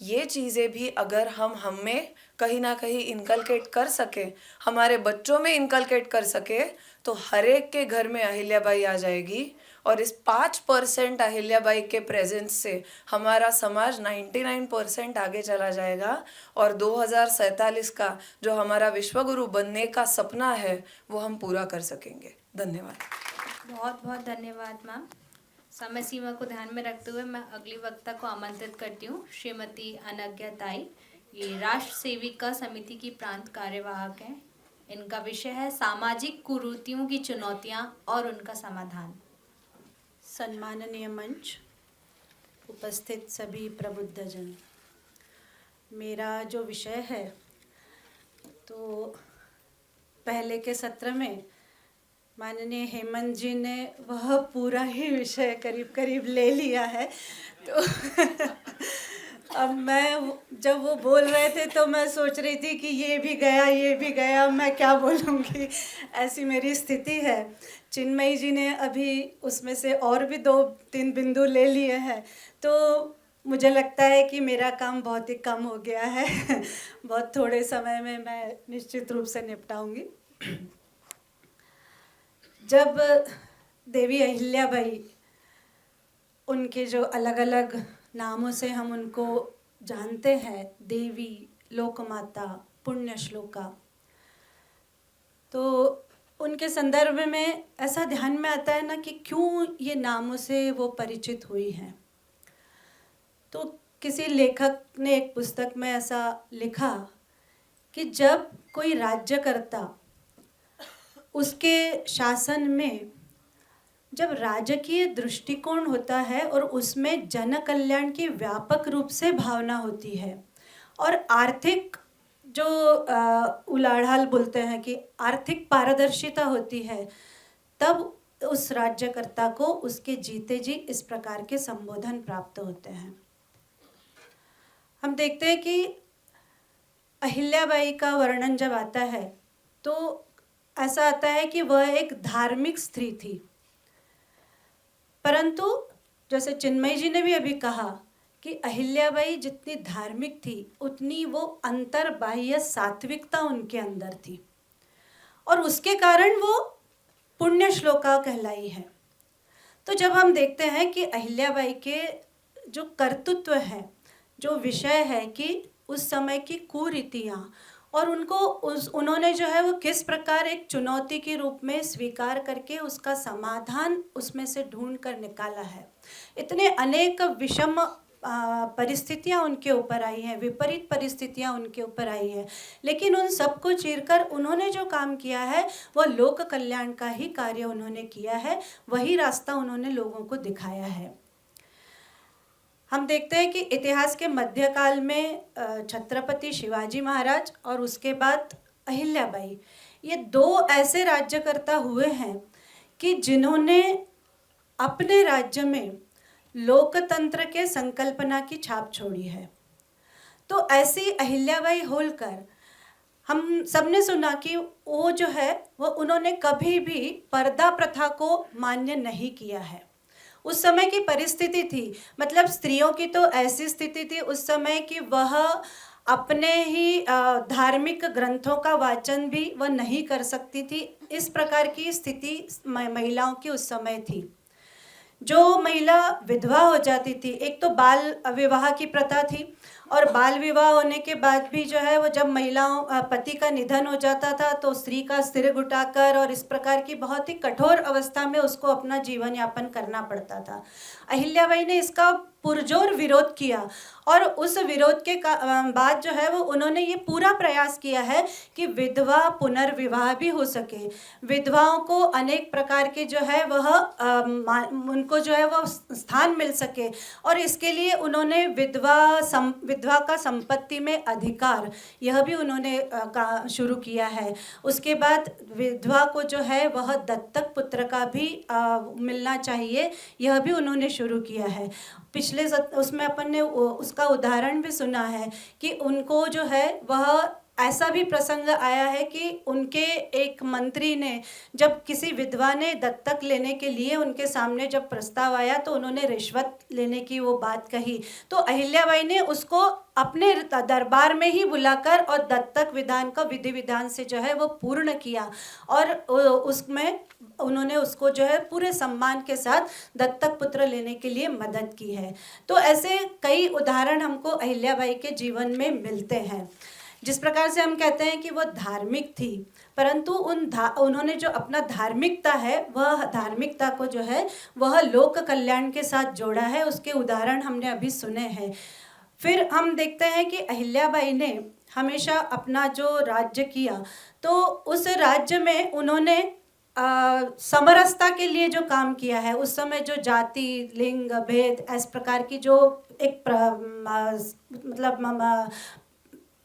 ये चीज़ें भी अगर हम हमें कहीं ना कहीं इनकलकेट कर सके, हमारे बच्चों में इनकलकेट कर सके, तो हर एक के घर में अहिल्याबाई आ जाएगी। और इस 5% अहिल्याबाई के प्रेजेंस से हमारा समाज 99% आगे चला जाएगा और 2047 का जो हमारा विश्वगुरु बनने का सपना है वो हम पूरा कर सकेंगे। धन्यवाद। बहुत बहुत धन्यवाद मैम। समय सीमा को ध्यान में रखते हुए मैं अगली वक्ता को आमंत्रित करती हूँ, श्रीमती अनज्ञा ताई। ये राष्ट्र सेविका समिति की प्रांत कार्यवाहक हैं। इनका विषय है सामाजिक कुरीतियों की चुनौतियाँ और उनका समाधान। सम्माननीय मंच, उपस्थित सभी प्रबुद्धजन, मेरा जो विषय है तो पहले के सत्र में माननीय हेमंत जी ने वह पूरा ही विषय करीब करीब ले लिया है। तो अब मैं जब वो बोल रहे थे तो मैं सोच रही थी कि ये भी गया, मैं क्या बोलूँगी, ऐसी मेरी स्थिति है। चिन्मयी जी ने अभी उसमें से और भी 2-3 बिंदु ले लिए हैं, तो मुझे लगता है कि मेरा काम बहुत ही कम हो गया है। बहुत थोड़े समय में मैं निश्चित रूप से निपटाऊंगी। जब देवी अहिल्याबाई, उनके जो अलग अलग नामों से हम उनको जानते हैं, देवी, लोकमाता, पुण्य श्लोका, तो उनके संदर्भ में ऐसा ध्यान में आता है ना कि क्यों ये नामों से वो परिचित हुई हैं। तो किसी लेखक ने एक पुस्तक में ऐसा लिखा कि जब कोई राज्यकर्ता उसके शासन में जब राजकीय दृष्टिकोण होता है और उसमें जन कल्याण की व्यापक रूप से भावना होती है और आर्थिक जो उलाढ़ाल बोलते हैं कि आर्थिक पारदर्शिता होती है, तब उस राज्यकर्ता को उसके जीते जी इस प्रकार के संबोधन प्राप्त होते हैं। हम देखते हैं कि अहिल्याबाई का वर्णन जब आता है तो ऐसा आता है कि वह एक धार्मिक स्त्री थी, परंतु जैसे चिन्मयी जी ने भी अभी कहा कि अहिल्याबाई जितनी धार्मिक थी उतनी वो अंतर्बाह्य सात्विकता उनके अंदर थी और उसके कारण वो पुण्य श्लोका कहलाई है। तो जब हम देखते हैं कि अहिल्याबाई के जो कर्तृत्व है, जो विषय है कि उस समय की कुरीतियाँ और उन्होंने जो है वो किस प्रकार एक चुनौती के रूप में स्वीकार करके उसका समाधान उसमें से ढूंढ कर निकाला है। इतने अनेक विषम परिस्थितियाँ उनके ऊपर आई हैं, विपरीत परिस्थितियाँ उनके ऊपर आई हैं, लेकिन उन सबको चीरकर उन्होंने जो काम किया है वह लोक कल्याण का ही कार्य उन्होंने किया है, वही रास्ता उन्होंने लोगों को दिखाया है। हम देखते हैं कि इतिहास के मध्यकाल में छत्रपति शिवाजी महाराज और उसके बाद अहिल्याबाई, ये दो ऐसे राज्यकर्ता हुए हैं कि जिन्होंने अपने राज्य में लोकतंत्र के संकल्पना की छाप छोड़ी है। तो ऐसी अहिल्याबाई होलकर हम सबने सुना कि वो जो है वो उन्होंने कभी भी पर्दा प्रथा को मान्य नहीं किया है। उस समय की परिस्थिति थी, मतलब स्त्रियों की तो ऐसी स्थिति थी उस समय कि वह अपने ही धार्मिक ग्रंथों का वाचन भी वह नहीं कर सकती थी। इस प्रकार की स्थिति महिलाओं की उस समय थी। जो महिला विधवा हो जाती थी, एक तो बाल विवाह की प्रथा थी और बाल विवाह होने के बाद भी जो है वो जब महिलाओं पति का निधन हो जाता था तो स्त्री का सिर घुटाकर और इस प्रकार की बहुत ही कठोर अवस्था में उसको अपना जीवन यापन करना पड़ता था। अहिल्याबाई ने इसका पुरजोर विरोध किया और उस विरोध के बाद जो है वो उन्होंने ये पूरा प्रयास किया है कि विधवा पुनर्विवाह भी हो सके, विधवाओं को अनेक प्रकार के जो है वह उनको जो है वह स्थान मिल सके और इसके लिए उन्होंने विधवा का संपत्ति में अधिकार यह भी उन्होंने शुरू किया है। उसके बाद विधवा को जो है वह दत्तक पुत्र का भी मिलना चाहिए, यह भी उन्होंने शुरू किया है। पिछले उसमें अपन ने उसका उदाहरण भी सुना है कि उनको जो है वह ऐसा भी प्रसंग आया है कि उनके एक मंत्री ने जब किसी विधवा ने दत्तक लेने के लिए उनके सामने जब प्रस्ताव आया तो उन्होंने रिश्वत लेने की वो बात कही, तो अहिल्याबाई ने उसको अपने दरबार में ही बुलाकर और दत्तक विधान का विधि विधान से जो है वो पूर्ण किया और उसमें उन्होंने उसको जो है पूरे सम्मान के साथ दत्तक पुत्र लेने के लिए मदद की है। तो ऐसे कई उदाहरण हमको अहिल्याबाई के जीवन में मिलते हैं। जिस प्रकार से हम कहते हैं कि वो धार्मिक थी, परंतु उन्होंने जो अपना धार्मिकता है वह धार्मिकता को जो है वह लोक कल्याण के साथ जोड़ा है, उसके उदाहरण हमने अभी सुने हैं। फिर हम देखते हैं कि अहिल्याबाई ने हमेशा अपना जो राज्य किया तो उस राज्य में उन्होंने समरसता के लिए जो काम किया है, उस समय जो जाति लिंग भेद इस प्रकार की जो एक मतलब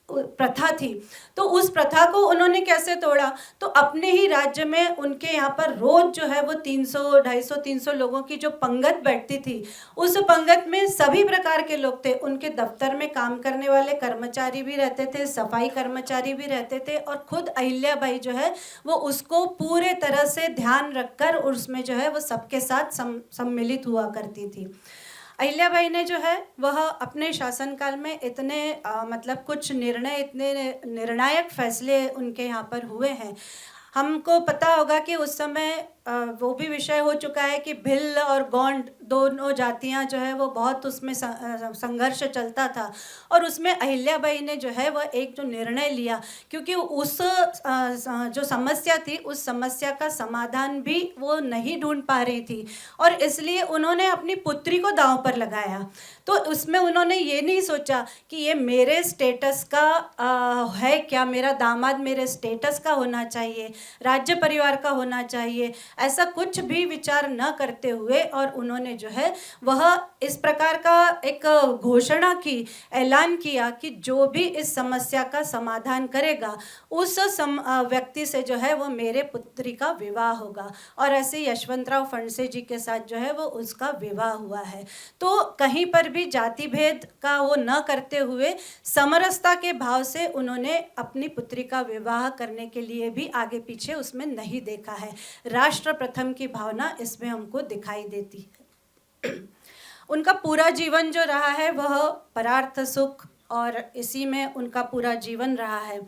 प्रथा थी, तो उस प्रथा को उन्होंने कैसे तोड़ा, तो अपने ही राज्य में उनके यहाँ पर रोज जो है वो 250-300 लोगों की जो पंगत बैठती थी, उस पंगत में सभी प्रकार के लोग थे। उनके दफ्तर में काम करने वाले कर्मचारी भी रहते थे, सफाई कर्मचारी भी रहते थे और खुद अहिल्याबाई जो है वो उसको पूरे तरह से ध्यान रखकर उसमें जो है वो सबके साथ सम्मिलित हुआ करती थी। अहिल्याबाई ने जो है वह अपने शासनकाल में इतने मतलब कुछ निर्णय, इतने निर्णायक फैसले उनके यहाँ पर हुए हैं। हमको पता होगा कि उस समय वो भी विषय हो चुका है कि भिल्ल और गौंड दोनों जातियां जो है वो बहुत उसमें संघर्ष चलता था, और उसमें अहिल्याबाई ने जो है वह एक जो निर्णय लिया, क्योंकि उस जो समस्या थी उस समस्या का समाधान भी वो नहीं ढूंढ पा रही थी, और इसलिए उन्होंने अपनी पुत्री को दांव पर लगाया। तो उसमें उन्होंने ये नहीं सोचा कि ये मेरे स्टेटस का है क्या, मेरा दामाद मेरे स्टेटस का होना चाहिए, राज्य परिवार का होना चाहिए, ऐसा कुछ भी विचार न करते हुए, और उन्होंने जो है वह इस प्रकार का एक घोषणा की, ऐलान किया कि जो भी इस समस्या का समाधान करेगा उस व्यक्ति से जो है वो मेरे पुत्री का विवाह होगा, और ऐसे यशवंतराव फणसे जी के साथ जो है वो उसका विवाह हुआ है। तो कहीं पर भी जाति भेद का वो न करते हुए समरसता के भाव से उन्होंने अपनी पुत्री का विवाह करने के लिए भी आगे पीछे उसमें नहीं देखा है। राष्ट्र प्रथम की भावना इसमें हमको दिखाई देती है। उनका पूरा जीवन जो रहा है वह परार्थ सुख और इसी में उनका पूरा जीवन रहा है।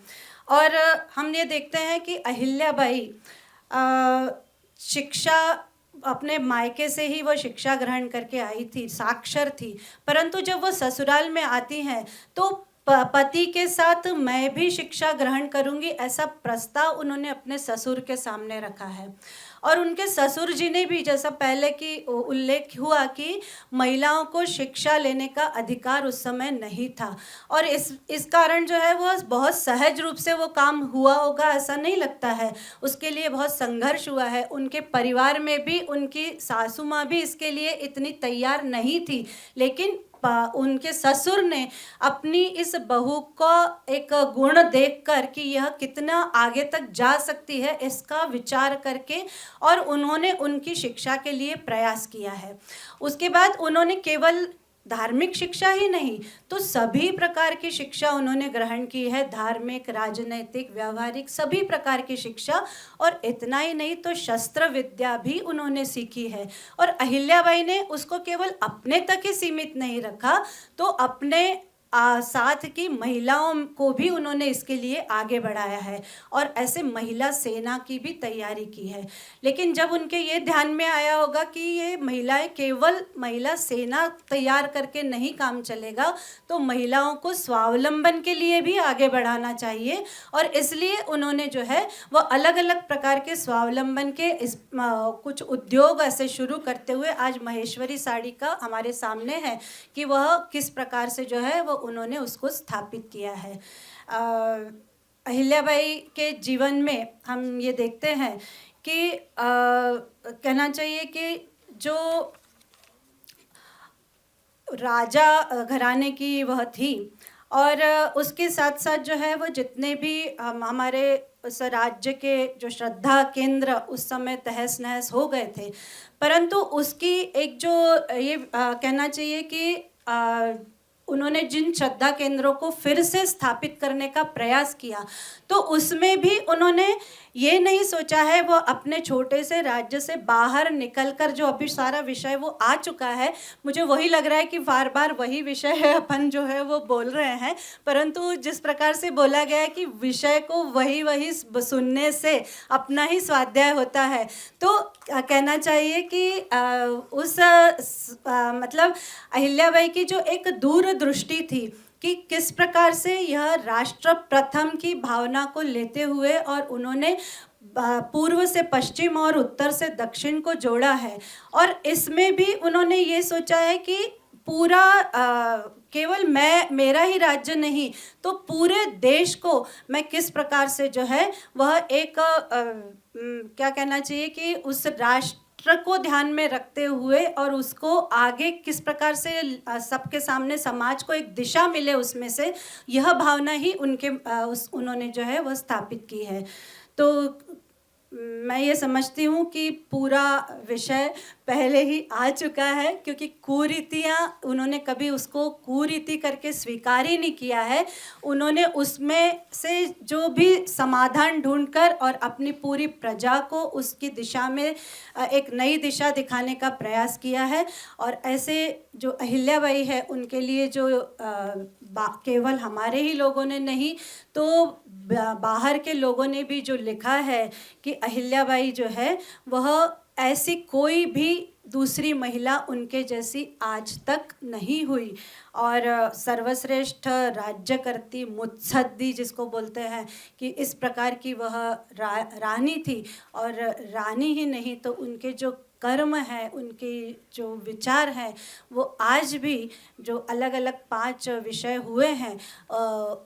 और हम ये देखते हैं कि अहिल्याबाई शिक्षा अपने मायके से ही वो शिक्षा ग्रहण करके आई थी, साक्षर थी, परंतु जब वो ससुराल में आती हैं तो पति के साथ मैं भी शिक्षा ग्रहण करूंगी ऐसा प्रस्ताव उन्होंने अपने ससुर के सामने रखा है। और उनके ससुर जी ने भी, जैसा पहले की उल्लेख हुआ कि महिलाओं को शिक्षा लेने का अधिकार उस समय नहीं था, और इस कारण जो है वो बहुत सहज रूप से वो काम हुआ होगा ऐसा नहीं लगता है, उसके लिए बहुत संघर्ष हुआ है। उनके परिवार में भी उनकी सासू माँ भी इसके लिए इतनी तैयार नहीं थी, लेकिन उनके ससुर ने अपनी इस बहू को एक गुण देखकर कि यह कितना आगे तक जा सकती है इसका विचार करके और उन्होंने उनकी शिक्षा के लिए प्रयास किया है। उसके बाद उन्होंने केवल धार्मिक शिक्षा ही नहीं तो सभी प्रकार की शिक्षा उन्होंने ग्रहण की है, धार्मिक, राजनैतिक, व्यावहारिक सभी प्रकार की शिक्षा। और इतना ही नहीं तो शस्त्र विद्या भी उन्होंने सीखी है। और अहिल्याबाई ने उसको केवल अपने तक ही सीमित नहीं रखा, तो अपने साथ की महिलाओं को भी उन्होंने इसके लिए आगे बढ़ाया है और ऐसे महिला सेना की भी तैयारी की है। लेकिन जब उनके ये ध्यान में आया होगा कि ये महिलाएं केवल महिला सेना तैयार करके नहीं काम चलेगा, तो महिलाओं को स्वावलंबन के लिए भी आगे बढ़ाना चाहिए, और इसलिए उन्होंने जो है वो अलग अलग प्रकार के स्वावलंबन के कुछ उद्योग ऐसे शुरू करते हुए आज महेश्वरी साड़ी का हमारे सामने है कि वह किस प्रकार से जो है वो उन्होंने उसको स्थापित किया है। अहिल्याबाई के जीवन में हम ये देखते हैं कि कहना चाहिए कि जो राजा घराने की वह थी, और उसके साथ साथ जो है वो जितने भी हमारे उस राज्य के जो श्रद्धा केंद्र उस समय तहस नहस हो गए थे, परंतु उसकी एक जो ये कहना चाहिए कि उन्होंने जिन श्रद्धा केंद्रों को फिर से स्थापित करने का प्रयास किया, तो उसमें भी उन्होंने ये नहीं सोचा है वो अपने छोटे से राज्य से बाहर निकलकर, जो अभी सारा विषय वो आ चुका है, मुझे वही लग रहा है कि बार बार वही विषय है अपन जो है वो बोल रहे हैं, परंतु जिस प्रकार से बोला गया है कि विषय को वही वही सुनने से अपना ही स्वाध्याय होता है, तो कहना चाहिए कि मतलब अहिल्याबाई की जो एक दूरदृष्टि थी कि किस प्रकार से यह राष्ट्र प्रथम की भावना को लेते हुए और उन्होंने पूर्व से पश्चिम और उत्तर से दक्षिण को जोड़ा है, और इसमें भी उन्होंने ये सोचा है कि पूरा केवल मेरा ही राज्य नहीं तो पूरे देश को मैं किस प्रकार से जो है वह एक क्या कहना चाहिए कि उस राष्ट्र को ध्यान में रखते हुए और उसको आगे किस प्रकार से सबके सामने समाज को एक दिशा मिले, उसमें से यह भावना ही उन्होंने जो है वह स्थापित की है। तो मैं ये समझती हूँ कि पूरा विषय पहले ही आ चुका है, क्योंकि कुरीतियाँ उन्होंने कभी उसको कुरीति करके स्वीकार ही नहीं किया है। उन्होंने उसमें से जो भी समाधान ढूंढकर और अपनी पूरी प्रजा को उसकी दिशा में एक नई दिशा दिखाने का प्रयास किया है। और ऐसे जो अहिल्याबाई है उनके लिए जो केवल हमारे ही लोगों ने नहीं तो बाहर के लोगों ने भी जो लिखा है कि अहिल्याबाई जो है वह ऐसी कोई भी दूसरी महिला उनके जैसी आज तक नहीं हुई और सर्वश्रेष्ठ राज्य करती मुत्सद्दी जिसको बोलते हैं कि इस प्रकार की वह रानी थी। और रानी ही नहीं तो उनके जो कर्म है, उनके जो विचार हैं, वो आज भी जो अलग अलग 5 विषय हुए हैं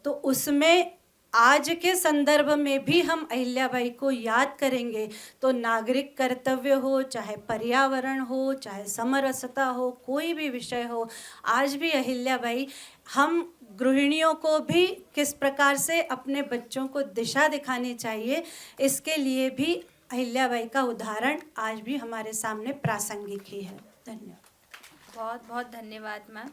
तो उसमें आज के संदर्भ में भी हम अहिल्याबाई को याद करेंगे तो नागरिक कर्तव्य हो, चाहे पर्यावरण हो, चाहे समरसता हो, कोई भी विषय हो, आज भी अहिल्याबाई हम गृहिणियों को भी किस प्रकार से अपने बच्चों को दिशा दिखानी चाहिए, इसके लिए भी अहिल्याबाई का उदाहरण आज भी हमारे सामने प्रासंगिक ही है। धन्यवाद। बहुत बहुत धन्यवाद मैम।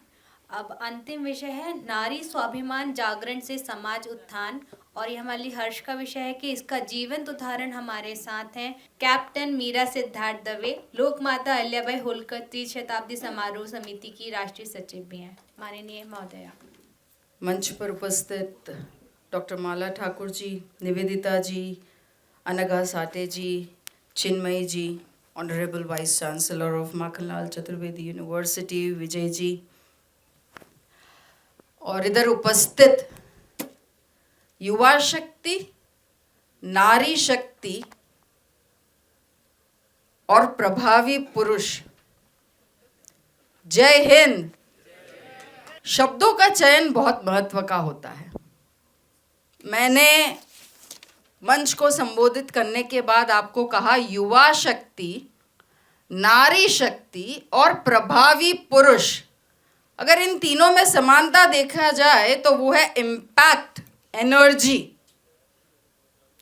अब अंतिम विषय है नारी स्वाभिमान जागरण से समाज उत्थान, और ये हमारे लिए हर्ष का विषय है कि इसका जीवंत उदाहरण हमारे साथ हैं कैप्टन मीरा सिद्धार्थ दवे, लोकमाता अहिल्याबाई होलकर त्रिशताब्दी समारोह समिति की राष्ट्रीय सचिव भी हैं। माननीय महोदया। मंच पर उपस्थित doctor Mala Thakur ji, Nivedita ji, Anagha Sathe ji, Chinmayi ji, honourable vice chancellor of Makhanlal Chaturvedi university Vijay ji, और इधर उपस्थित युवा शक्ति, नारी शक्ति और प्रभावी पुरुष, जय हिंद। शब्दों का चयन बहुत महत्व का होता है। मैंने मंच को संबोधित करने के बाद आपको कहा युवा शक्ति, नारी शक्ति और प्रभावी पुरुष। अगर इन तीनों में समानता देखा जाए तो वो है इम्पैक्ट, एनर्जी।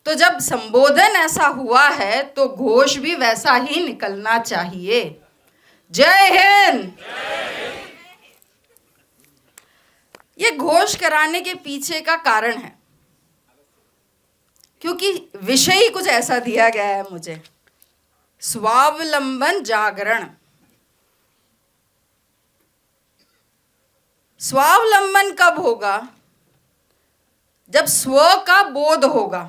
तो जब संबोधन ऐसा हुआ है तो घोष भी वैसा ही निकलना चाहिए। जय हिंद। ये घोष कराने के पीछे का कारण है क्योंकि विषय ही कुछ ऐसा दिया गया है मुझे, स्वावलंबन जागरण। स्वावलंबन कब होगा? जब स्व का बोध होगा।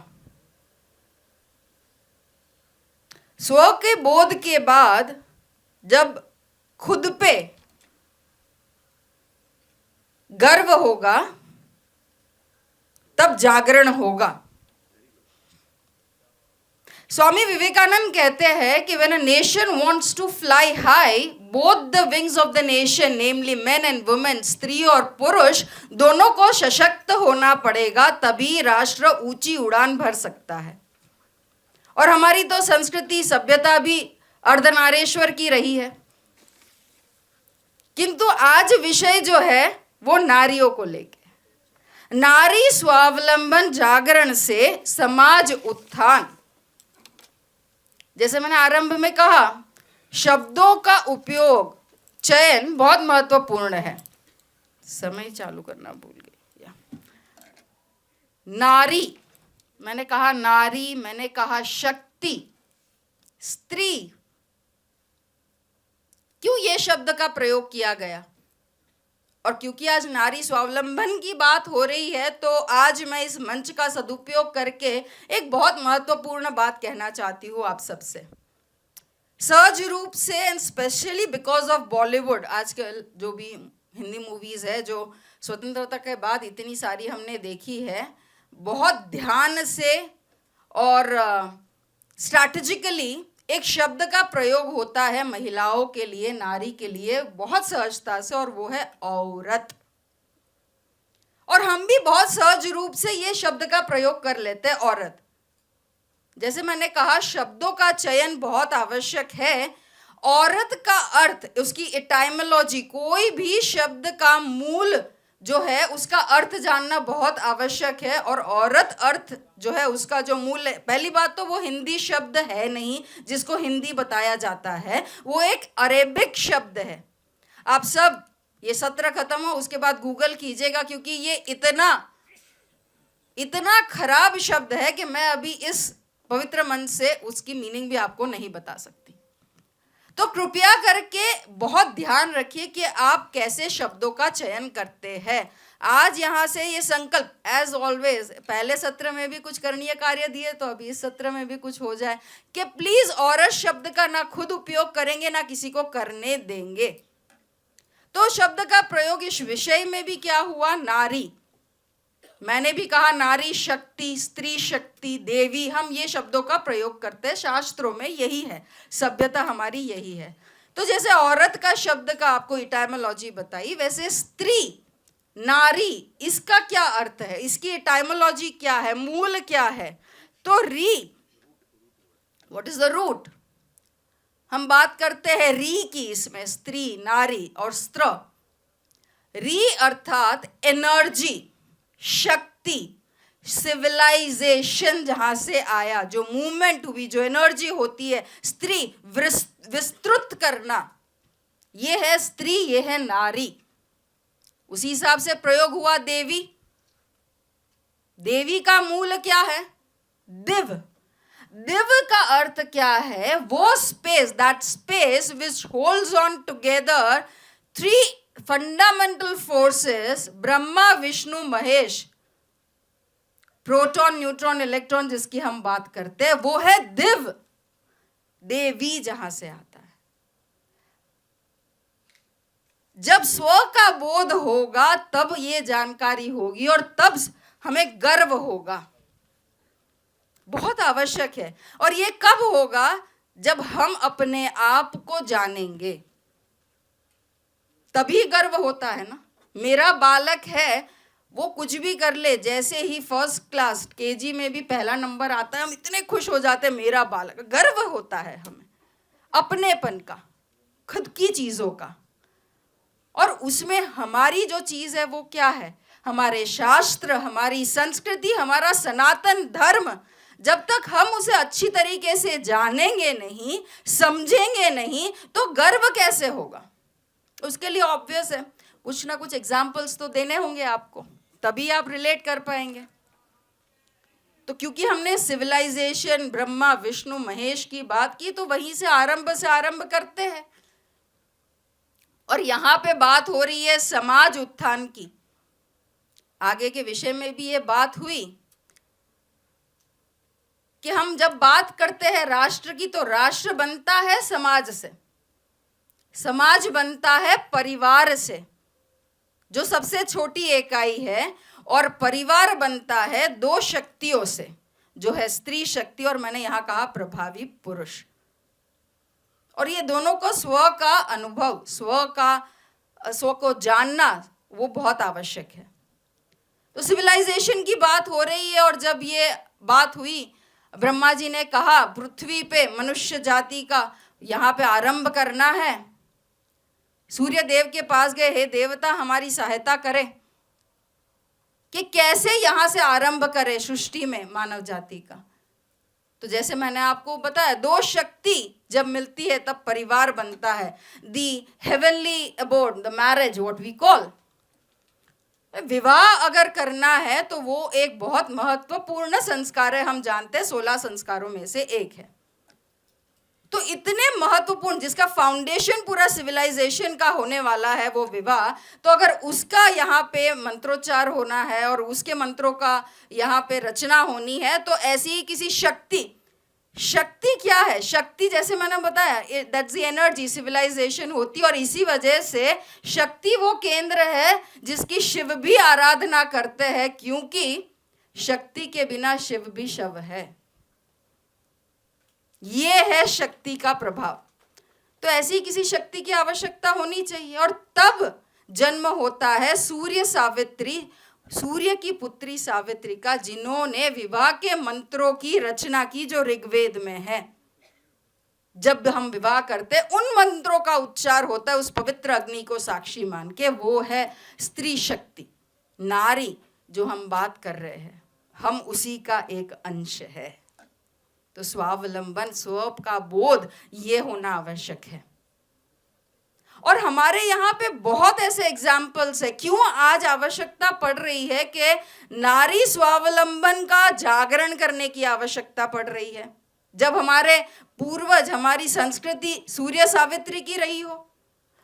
स्व के बोध के बाद जब खुद पे गर्व होगा तब जागरण होगा। स्वामी विवेकानंद कहते हैं कि when a nation wants to fly high, both the wings of the nation, namely men and women, स्त्री और पुरुष, दोनों को सशक्त होना पड़ेगा, तभी राष्ट्र ऊंची उड़ान भर सकता है। और हमारी तो संस्कृति सभ्यता भी अर्धनारेश्वर की रही है, किंतु आज विषय जो है वो नारियों को लेके, नारी स्वावलंबन जागरण से समाज उत्थान। जैसे मैंने आरंभ में कहा, शब्दों का उपयोग, चयन बहुत महत्वपूर्ण है। समय चालू करना भूल गई। नारी, मैंने कहा नारी, मैंने कहा शक्ति, स्त्री। क्यों ये शब्द का प्रयोग किया गया? और क्योंकि आज नारी स्वावलंबन की बात हो रही है तो आज मैं इस मंच का सदुपयोग करके एक बहुत महत्वपूर्ण बात कहना चाहती हूँ आप सबसे। सहज रूप से and specially because of Bollywood, आजकल जो भी हिंदी मूवीज है जो स्वतंत्रता के बाद इतनी सारी हमने देखी है, बहुत ध्यान से और स्ट्रैटेजिकली एक शब्द का प्रयोग होता है महिलाओं के लिए, नारी के लिए, बहुत सहजता से, और वो है औरत। और हम भी बहुत सहज रूप से ये शब्द का प्रयोग कर लेते हैं, औरत। जैसे मैंने कहा, शब्दों का चयन बहुत आवश्यक है। औरत का अर्थ, उसकी एटाइमोलॉजी, कोई भी शब्द का मूल जो है उसका अर्थ जानना बहुत आवश्यक है। और औरत अर्थ जो है उसका जो मूल है, पहली बात तो वो हिंदी शब्द है नहीं जिसको हिंदी बताया जाता है, वो एक अरेबिक शब्द है। आप सब ये सत्र खत्म हो उसके बाद गूगल कीजिएगा, क्योंकि ये इतना खराब शब्द है कि मैं अभी इस पवित्र मंच से उसकी मीनिंग भी आपको नहीं बता सकती। तो कृपया करके बहुत ध्यान रखिए कि आप कैसे शब्दों का चयन करते हैं। आज यहाँ से ये संकल्प, एज ऑलवेज, पहले सत्र में भी कुछ करणीय कार्य दिए तो अभी इस सत्र में भी कुछ हो जाए कि प्लीज औरत शब्द का ना खुद उपयोग करेंगे ना किसी को करने देंगे। तो शब्द का प्रयोग इस विषय में भी क्या हुआ, नारी। मैंने भी कहा नारी शक्ति, स्त्री शक्ति, देवी, हम ये शब्दों का प्रयोग करते हैं, शास्त्रों में यही है, सभ्यता हमारी यही है। तो जैसे औरत का शब्द का आपको इटाइमोलॉजी बताई, वैसे स्त्री, नारी, इसका क्या अर्थ है, इसकी इटाइमोलॉजी क्या है, मूल क्या है। तो री, व्हाट इज द रूट, हम बात करते हैं री की, इसमें स्त्री, नारी और स्त्र। री अर्थात एनर्जी, शक्ति, सिविलाइजेशन जहां से आया, जो मूवमेंट हुई, जो एनर्जी होती है, स्त्री विस्तृत करना, ये है स्त्री, ये है नारी। उसी हिसाब से प्रयोग हुआ देवी। देवी का मूल क्या है, दिव। दिव का अर्थ क्या है, वो space, that space which holds on together three fundamental forces, Brahma, Vishnu, Mahesh, proton, neutron, electron, जिसकी हम बात करते हैं, वो है दिव। देवी जहां से आता है। जब स्व का बोध होगा तब ये जानकारी होगी और तब हमें गर्व होगा, बहुत आवश्यक है। और ये कब होगा, जब हम अपने आप को जानेंगे, तभी गर्व होता है ना। मेरा बालक है, वो कुछ भी कर ले, जैसे ही फर्स्ट क्लास केजी में भी पहला नंबर आता है, हम इतने खुश हो जाते हैं, मेरा बालक, गर्व होता है हमें अपनेपन का, खुद की चीजों का। और उसमें हमारी जो चीज है वो क्या है, हमारे शास्त्र, हमारी संस्कृति, हमारा सनातन धर्म। जब तक हम उसे अच्छी तरीके से जानेंगे नहीं, समझेंगे नहीं, तो गर्व कैसे होगा। उसके लिए ऑब्वियस है, कुछ ना कुछ एग्जाम्पल्स तो देने होंगे आपको, तभी आप रिलेट कर पाएंगे। तो क्योंकि हमने सिविलाइजेशन, ब्रह्मा, विष्णु, महेश की बात की, तो वहीं से आरंभ करते हैं। और यहां पे बात हो रही है समाज उत्थान की। आगे के विषय में भी ये बात हुई कि हम जब बात करते हैं राष्ट्र की, तो राष्ट्र बनता है समाज से, समाज बनता है परिवार से, जो सबसे छोटी इकाई है, और परिवार बनता है दो शक्तियों से, जो है स्त्री शक्ति और मैंने यहां कहा प्रभावी पुरुष। और ये दोनों को स्व का अनुभव, स्व को जानना, वो बहुत आवश्यक है। तो सिविलाइजेशन की बात हो रही है, और जब ये बात हुई, ब्रह्मा जी ने कहा पृथ्वी पे मनुष्य जाति का यहाँ पे आरंभ करना है। सूर्य देव के पास गए, हे देवता हमारी सहायता करें कि कैसे यहाँ से आरंभ करें सृष्टि में मानव जाति का। तो जैसे मैंने आपको बताया, दो शक्ति जब मिलती है तब परिवार बनता है। The heavenly abode, the marriage, what we call. विवाह अगर करना है तो वो एक बहुत महत्वपूर्ण संस्कार है, हम जानते हैं 16 संस्कारों में से एक है। तो इतने महत्वपूर्ण, जिसका फाउंडेशन पूरा सिविलाइजेशन का होने वाला है वो विवाह, तो अगर उसका यहाँ पे मंत्रोच्चार होना है और उसके मंत्रों का यहाँ पे रचना होनी है, तो ऐसी ही किसी शक्ति, शक्ति क्या है, शक्ति जैसे मैंने बताया, दैट्स द एनर्जी, सिविलाइजेशन होती है। और इसी वजह से शक्ति वो केंद्र है जिसकी शिव भी आराधना करते हैं, क्योंकि शक्ति के बिना शिव भी शव है। ये है शक्ति का प्रभाव। तो ऐसी किसी शक्ति की आवश्यकता होनी चाहिए, और तब जन्म होता है सूर्य सावित्री, सूर्य की पुत्री सावित्री का, जिन्होंने विवाह के मंत्रों की रचना की, जो ऋग्वेद में है। जब हम विवाह करते हैं, उन मंत्रों का उच्चार होता है उस पवित्र अग्नि को साक्षी मान के, वो है स्त्री शक्ति, नारी, जो हम बात कर रहे हैं, हम उसी का एक अंश है। तो स्वावलंबन, स्व का बोध, ये होना आवश्यक है। और हमारे यहाँ पे बहुत ऐसे एग्जाम्पल्स है। क्यों आज आवश्यकता पड़ रही है कि नारी स्वावलंबन का जागरण करने की आवश्यकता पड़ रही है, जब हमारे पूर्वज, हमारी संस्कृति सूर्य सावित्री की रही हो।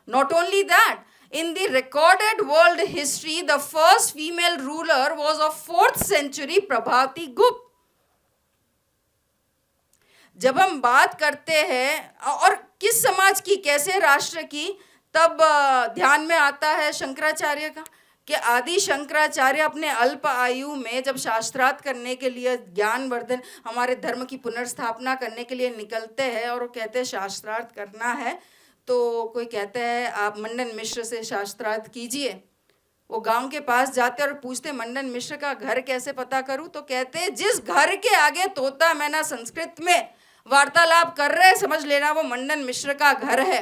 Not only that, In the recorded world history, the first female ruler was of 4th century Prabhati Gupta. जब हम बात करते हैं और किस समाज की, कैसे राष्ट्र की, तब ध्यान में आता है शंकराचार्य का, कि आदि शंकराचार्य अपने अल्प आयु में जब शास्त्रार्थ करने के लिए, ज्ञानवर्धन, हमारे धर्म की पुनर्स्थापना करने के लिए निकलते हैं और वो कहते हैं शास्त्रार्थ करना है, तो कोई कहता है आप मंडन मिश्र से शास्त्रार्थ कीजिए। वो गांव के पास जाते और पूछते मंडन मिश्र का घर कैसे पता करूं, तो कहते हैं जिस घर के आगे तोता मैना संस्कृत में वार्तालाप कर रहे, समझ लेना वो मंडन मिश्र का घर है।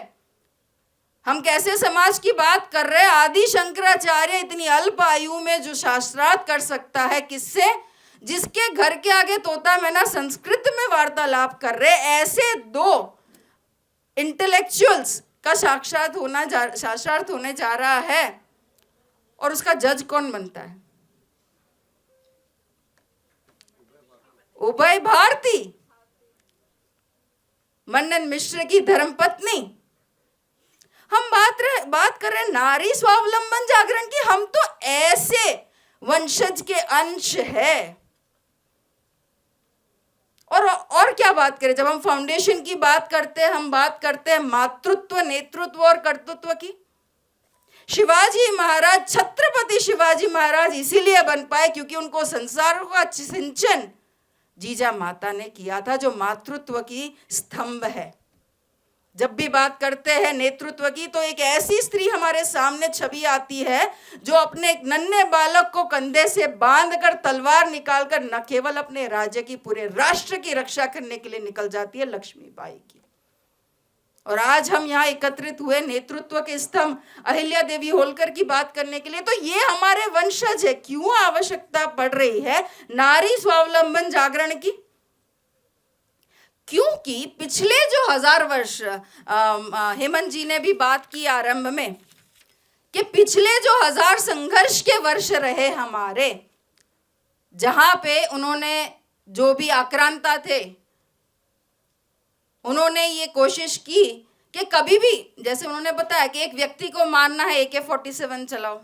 हम कैसे समाज की बात कर रहे हैं? आदि शंकराचार्य इतनी अल्प आयु में जो शास्त्रार्थ कर सकता है, किससे? जिसके घर के आगे तोता मैना संस्कृत में वार्तालाप कर रहे, ऐसे दो इंटेलेक्चुअल्स का शास्त्रार्थ होने जा रहा है, और उसका जज कौन बनता है? उभय भारती, मंडन मिश्र की धर्मपत्नी। हम बात कर रहे हैं नारी स्वावलंबन जागरण की। हम तो ऐसे वंशज के अंश है। और क्या बात करें? जब हम फाउंडेशन की बात करते हैं, हम बात करते हैं मातृत्व, नेतृत्व और कर्तृत्व की। शिवाजी महाराज, छत्रपति शिवाजी महाराज इसीलिए बन पाए क्योंकि उनको संसार का सिंचन जीजा माता ने किया था, जो मातृत्व की स्तंभ है। जब भी बात करते हैं नेतृत्व की, तो एक ऐसी स्त्री हमारे सामने छवि आती है जो अपने एक नन्हे बालक को कंधे से बांधकर, तलवार निकालकर न केवल अपने राज्य की, पूरे राष्ट्र की रक्षा करने के लिए निकल जाती है, लक्ष्मीबाई की। और आज हम यहाँ एकत्रित हुए नेतृत्व के स्तंभ अहिल्या देवी होलकर की बात करने के लिए, तो ये हमारे वंशज है। क्यों आवश्यकता पड़ रही है नारी स्वावलंबन जागरण की? क्योंकि पिछले जो 1000 वर्ष, हेमंत जी ने भी बात की आरंभ में, कि पिछले जो 1000 संघर्ष के वर्ष रहे हमारे, जहां पे उन्होंने जो भी आक्रांता थे, उन्होंने ये कोशिश की कि कभी भी, जैसे उन्होंने बताया कि एक व्यक्ति को मारना है, AK-47 चलाओ,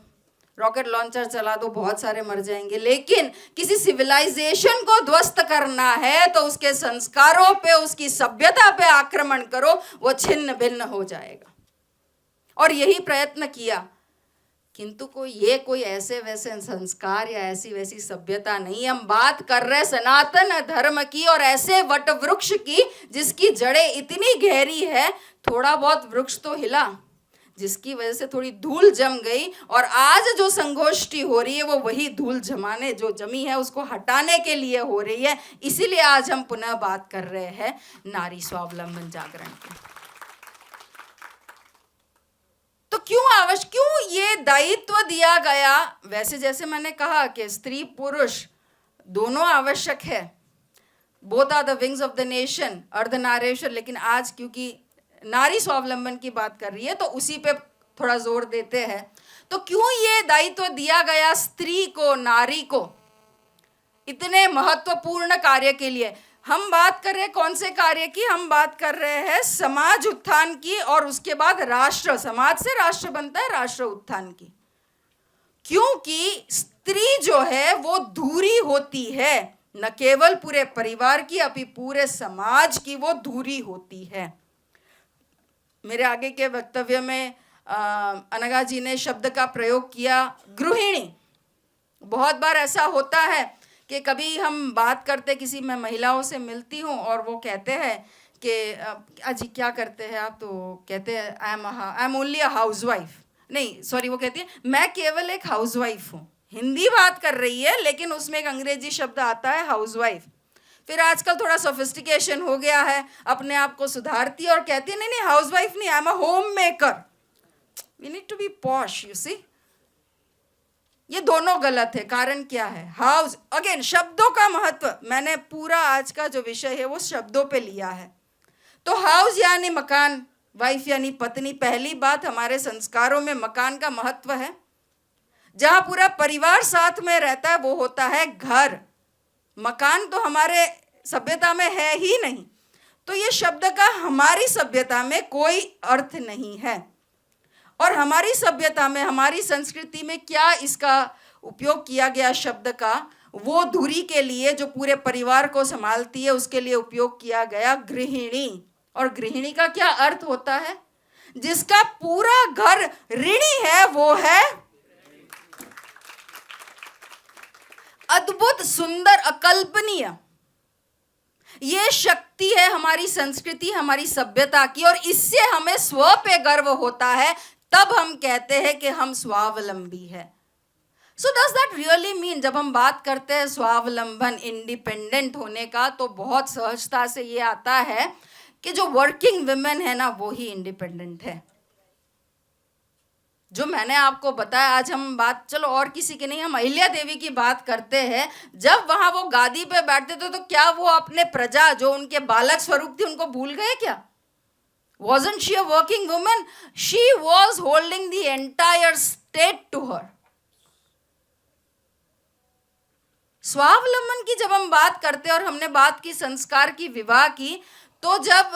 रॉकेट लॉन्चर चला दो, बहुत सारे मर जाएंगे, लेकिन किसी सिविलाइजेशन को ध्वस्त करना है तो उसके संस्कारों पे, उसकी सभ्यता पे आक्रमण करो, वो छिन्न भिन्न हो जाएगा। और यही प्रयत्न किया, किंतु कोई ऐसे वैसे संस्कार या ऐसी वैसी सभ्यता नहीं। हम बात कर रहे सनातन धर्म की, और ऐसे वट वृक्ष की जिसकी जड़ें इतनी गहरी है, थोड़ा बहुत वृक्ष तो हिला, जिसकी वजह से थोड़ी धूल जम गई, और आज जो संगोष्ठी हो रही है वो वही धूल जमाने, जो जमी है उसको हटाने के लिए हो रही है। इसीलिए आज हम पुनः बात कर रहे हैं नारी स्वावलंबन जागरण की। तो क्यों ये दायित्व दिया गया? वैसे जैसे मैंने कहा कि स्त्री पुरुष दोनों आवश्यक है, both are the wings of the nation, अर्धनारीश्वर, लेकिन आज क्योंकि नारी स्वावलंबन की बात कर रही है तो उसी पे थोड़ा जोर देते हैं। तो क्यों ये दायित्व दिया गया स्त्री को, नारी को, इतने महत्वपूर्ण कार्य के लिए? हम बात कर रहे हैं कौन से कार्य की? हम बात कर रहे हैं समाज उत्थान की, और उसके बाद राष्ट्र, समाज से राष्ट्र बनता है, राष्ट्र उत्थान की। क्योंकि स्त्री जो है वो धुरी होती है, न केवल पूरे परिवार की, अभी पूरे समाज की वो धुरी होती है। मेरे आगे के वक्तव्य में अनघा जी ने शब्द का प्रयोग किया गृहिणी। बहुत बार ऐसा होता है कि कभी हम बात करते, किसी मैं महिलाओं से मिलती हूँ और वो कहते हैं कि अजी क्या करते हैं आप? तो कहते हैं I am only a housewife. नहीं सॉरी, वो कहती है मैं केवल एक हाउसवाइफ हूँ। हिंदी बात कर रही है लेकिन उसमें एक अंग्रेजी शब्द आता है हाउसवाइफ। फिर आजकल थोड़ा सोफिस्टिकेशन हो गया है, अपने आप को सुधारती है और कहती है नहीं हाउसवाइफ नहीं, I am a homemaker. We need to be posh, you see. ये दोनों गलत है। कारण क्या है? हाउस, अगेन शब्दों का महत्व, मैंने पूरा आज का जो विषय है वो शब्दों पे लिया है। तो हाउस यानी मकान, वाइफ यानी पत्नी। पहली बात, हमारे संस्कारों में मकान का महत्व है। जहां पूरा परिवार साथ में रहता है वो होता है घर। मकान तो हमारे सभ्यता में है ही नहीं, तो ये शब्द का हमारी सभ्यता में कोई अर्थ नहीं है। और हमारी सभ्यता में, हमारी संस्कृति में क्या इसका उपयोग किया गया शब्द का, वो धुरी के लिए जो पूरे परिवार को संभालती है उसके लिए उपयोग किया गया गृहिणी। और गृहिणी का क्या अर्थ होता है? जिसका पूरा घर ऋणी है, वो है अद्भुत, सुंदर, अकल्पनीय। ये शक्ति है हमारी संस्कृति, हमारी सभ्यता की, और इससे हमें स्व पे गर्व होता है। तब हम कहते हैं कि हम स्वावलंबी है। So does that really mean, जब हम बात करते हैं स्वावलंबन, इंडिपेंडेंट होने का, तो बहुत सहजता से ये आता है कि जो वर्किंग वुमेन है ना, वो ही इंडिपेंडेंट है। जो मैंने आपको बताया, आज हम बात, चलो और किसी की नहीं, हम अहिल्या देवी की बात करते हैं। जब वहां वो गादी पे बैठते थे तो क्या वो अपने प्रजा, जो उनके बालक स्वरूप थी, उनको भूल गए क्या? Wasn't she a working woman? She was holding the entire state to her. स्वावलंबन की जब हम बात करते हैं, और हमने बात की संस्कार की, विवाह की, तो जब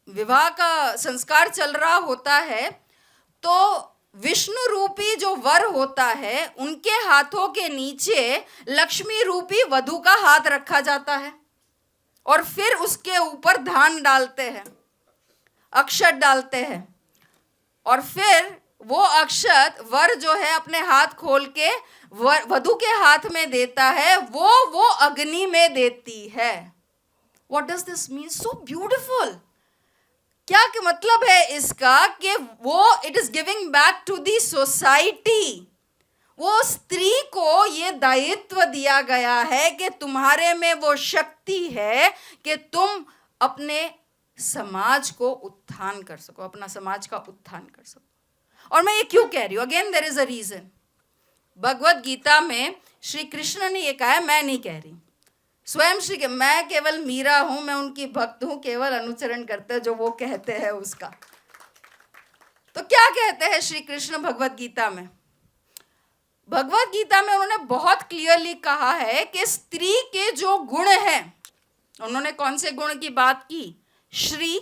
विवाह का संस्कार चल रहा होता है तो विष्णु रूपी जो वर होता है, उनके हाथों के नीचे लक्ष्मी रूपी वधू का हाथ रखा जाता है, और फिर उसके ऊपर धान डालते हैं, अक्षत डालते हैं, और फिर वो अक्षत वर जो है अपने हाथ खोल के वधू के हाथ में देता है, वो अग्नि में देती है। What does this mean? So beautiful. क्या कि मतलब है इसका कि वो it is giving back to the society. वो स्त्री को ये दायित्व दिया गया है कि तुम्हारे में वो शक्ति है कि तुम अपने समाज को उत्थान कर सको, अपना समाज का उत्थान कर सको। और मैं ये क्यों कह रही हूँ? Again there is a reason. Bhagavad Gita में श्री कृष्ण ने ये कहा है, मैं नहीं कह रही, स्वयं मैं केवल मीरा हूं, मैं उनकी भक्त हूं, केवल अनुचरण करते हैं जो वो कहते हैं उसका। तो क्या कहते हैं श्री कृष्ण भगवत गीता में? भगवत गीता में उन्होंने बहुत क्लियरली कहा है कि स्त्री के जो गुण हैं, उन्होंने कौन से गुण की बात की? श्री,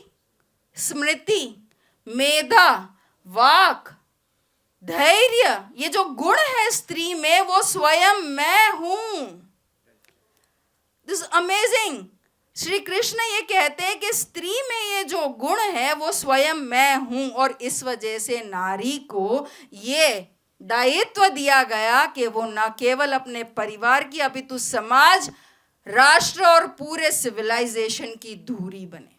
स्मृति, मेधा, वाक, धैर्य, ये जो गुण है स्त्री में, वो स्वयं मैं हूं। This amazing. श्री कृष्ण ये कहते हैं कि स्त्री में ये जो गुण है वो स्वयं मैं हूं, और इस वजह से नारी को ये दायित्व दिया गया कि वो न केवल अपने परिवार की अपितु समाज, राष्ट्र और पूरे सिविलाइजेशन की धुरी बने।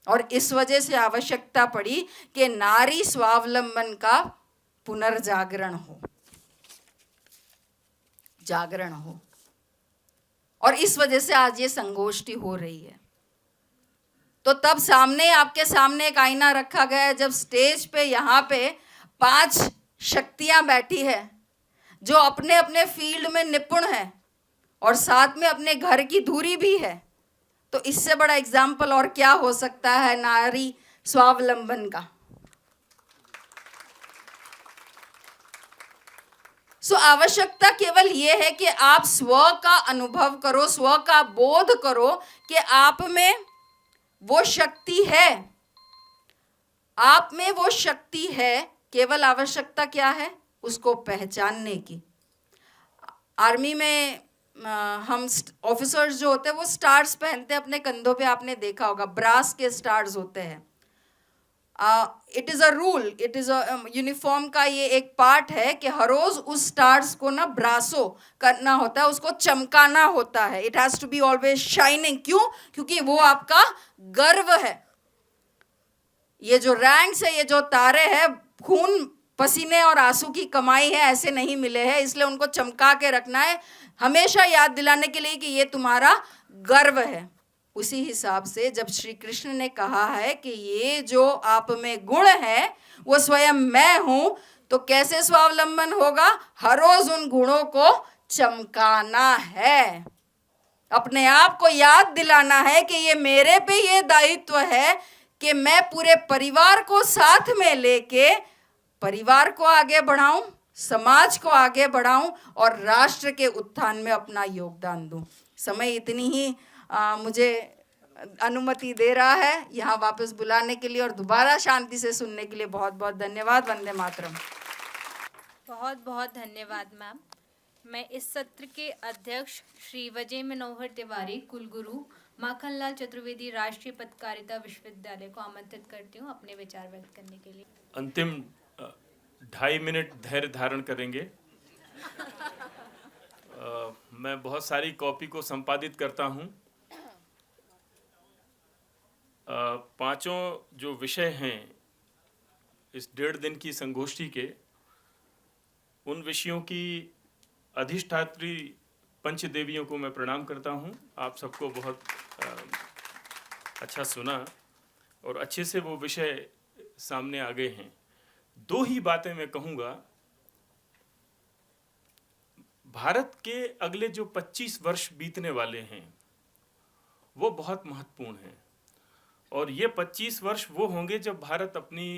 और इस वजह से आवश्यकता पड़ी कि नारी स्वावलंबन का पुनर्जागरण हो, जागरण हो। और इस वजह से आज ये संगोष्ठी हो रही है। तो तब सामने, आपके सामने एक आईना रखा गया है, जब स्टेज पे यहाँ पे 5 शक्तियां बैठी है जो अपने अपने फील्ड में निपुण है और साथ में अपने घर की धुरी भी है, तो इससे बड़ा एग्जाम्पल और क्या हो सकता है नारी स्वावलंबन का? सो आवश्यकता केवल ये है कि आप स्व का अनुभव करो, स्व का बोध करो कि आप में वो शक्ति है, आप में वो शक्ति है। केवल आवश्यकता क्या है? उसको पहचानने की। आर्मी में हम ऑफिसर्स जो होते हैं वो स्टार्स पहनते हैं अपने कंधों पे, आपने देखा होगा, ब्रास के स्टार्स होते हैं। It is a rule, it is a uniform का ये एक पार्ट है कि हर रोज उस स्टार्स को ना ब्रासो करना होता है, उसको चमकाना होता है। It has to be always shining. क्यों? क्योंकि वो आपका गर्व है। ये जो रैंक्स है, ये जो तारे हैं, खून पसीने और आंसू की कमाई है, ऐसे नहीं मिले हैं, इसलिए उनको चमका के रखना है, हमेशा याद दिलाने के लिए कि ये तुम्हारा गर्व है। उसी हिसाब से जब श्री कृष्ण ने कहा है कि ये जो आप में गुण है वो स्वयं मैं हूं, तो कैसे स्वावलंबन होगा? हर रोज उन गुणों को चमकाना है, अपने आप को याद दिलाना है कि ये मेरे पे ये दायित्व है कि मैं पूरे परिवार को साथ में लेके परिवार को आगे बढ़ाऊं, समाज को आगे बढ़ाऊं और राष्ट्र के उत्थान में अपना योगदान दूं। समय इतनी ही मुझे अनुमति दे रहा है यहाँ वापस बुलाने के लिए और दोबारा शांति से सुनने के लिए बहुत बहुत धन्यवाद। वंदे मातरम। बहुत बहुत धन्यवाद मैम। मैं इस सत्र के अध्यक्ष श्री विजय मनोहर तिवारी, कुलगुरु माखनलाल चतुर्वेदी राष्ट्रीय पत्रकारिता विश्वविद्यालय को आमंत्रित करती हूँ अपने विचार व्यक्त करने के लिए। अंतिम 2.5 मिनट धैर्य धारण करेंगे। मैं बहुत सारी कॉपी को संपादित करता हूँ। पांचों जो विषय हैं इस 1.5 दिन की संगोष्ठी के, उन विषयों की अधिष्ठात्री पंचदेवियों को मैं प्रणाम करता हूँ। आप सबको बहुत अच्छा सुना और अच्छे से वो विषय सामने आ गए हैं। 2 ही बातें मैं कहूँगा। भारत के अगले जो 25 वर्ष बीतने वाले हैं वो बहुत महत्वपूर्ण हैं और ये 25 वर्ष वो होंगे जब भारत अपनी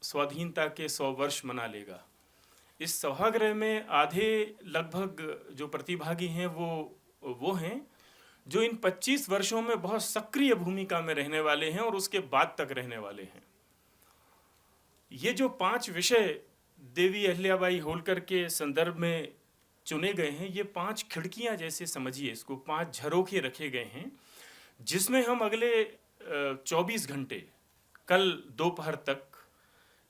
स्वाधीनता के 100 वर्ष मना लेगा। इस सभागृह में आधे लगभग जो प्रतिभागी हैं वो हैं जो इन 25 वर्षों में बहुत सक्रिय भूमिका में रहने वाले हैं और उसके बाद तक रहने वाले हैं। ये जो 5 विषय देवी अहिल्याबाई होलकर के संदर्भ में चुने गए हैं, ये 5 खिड़कियां जैसे समझिए इसको, 5 झरोखे रखे गए हैं जिसमें हम अगले 24 घंटे कल दोपहर तक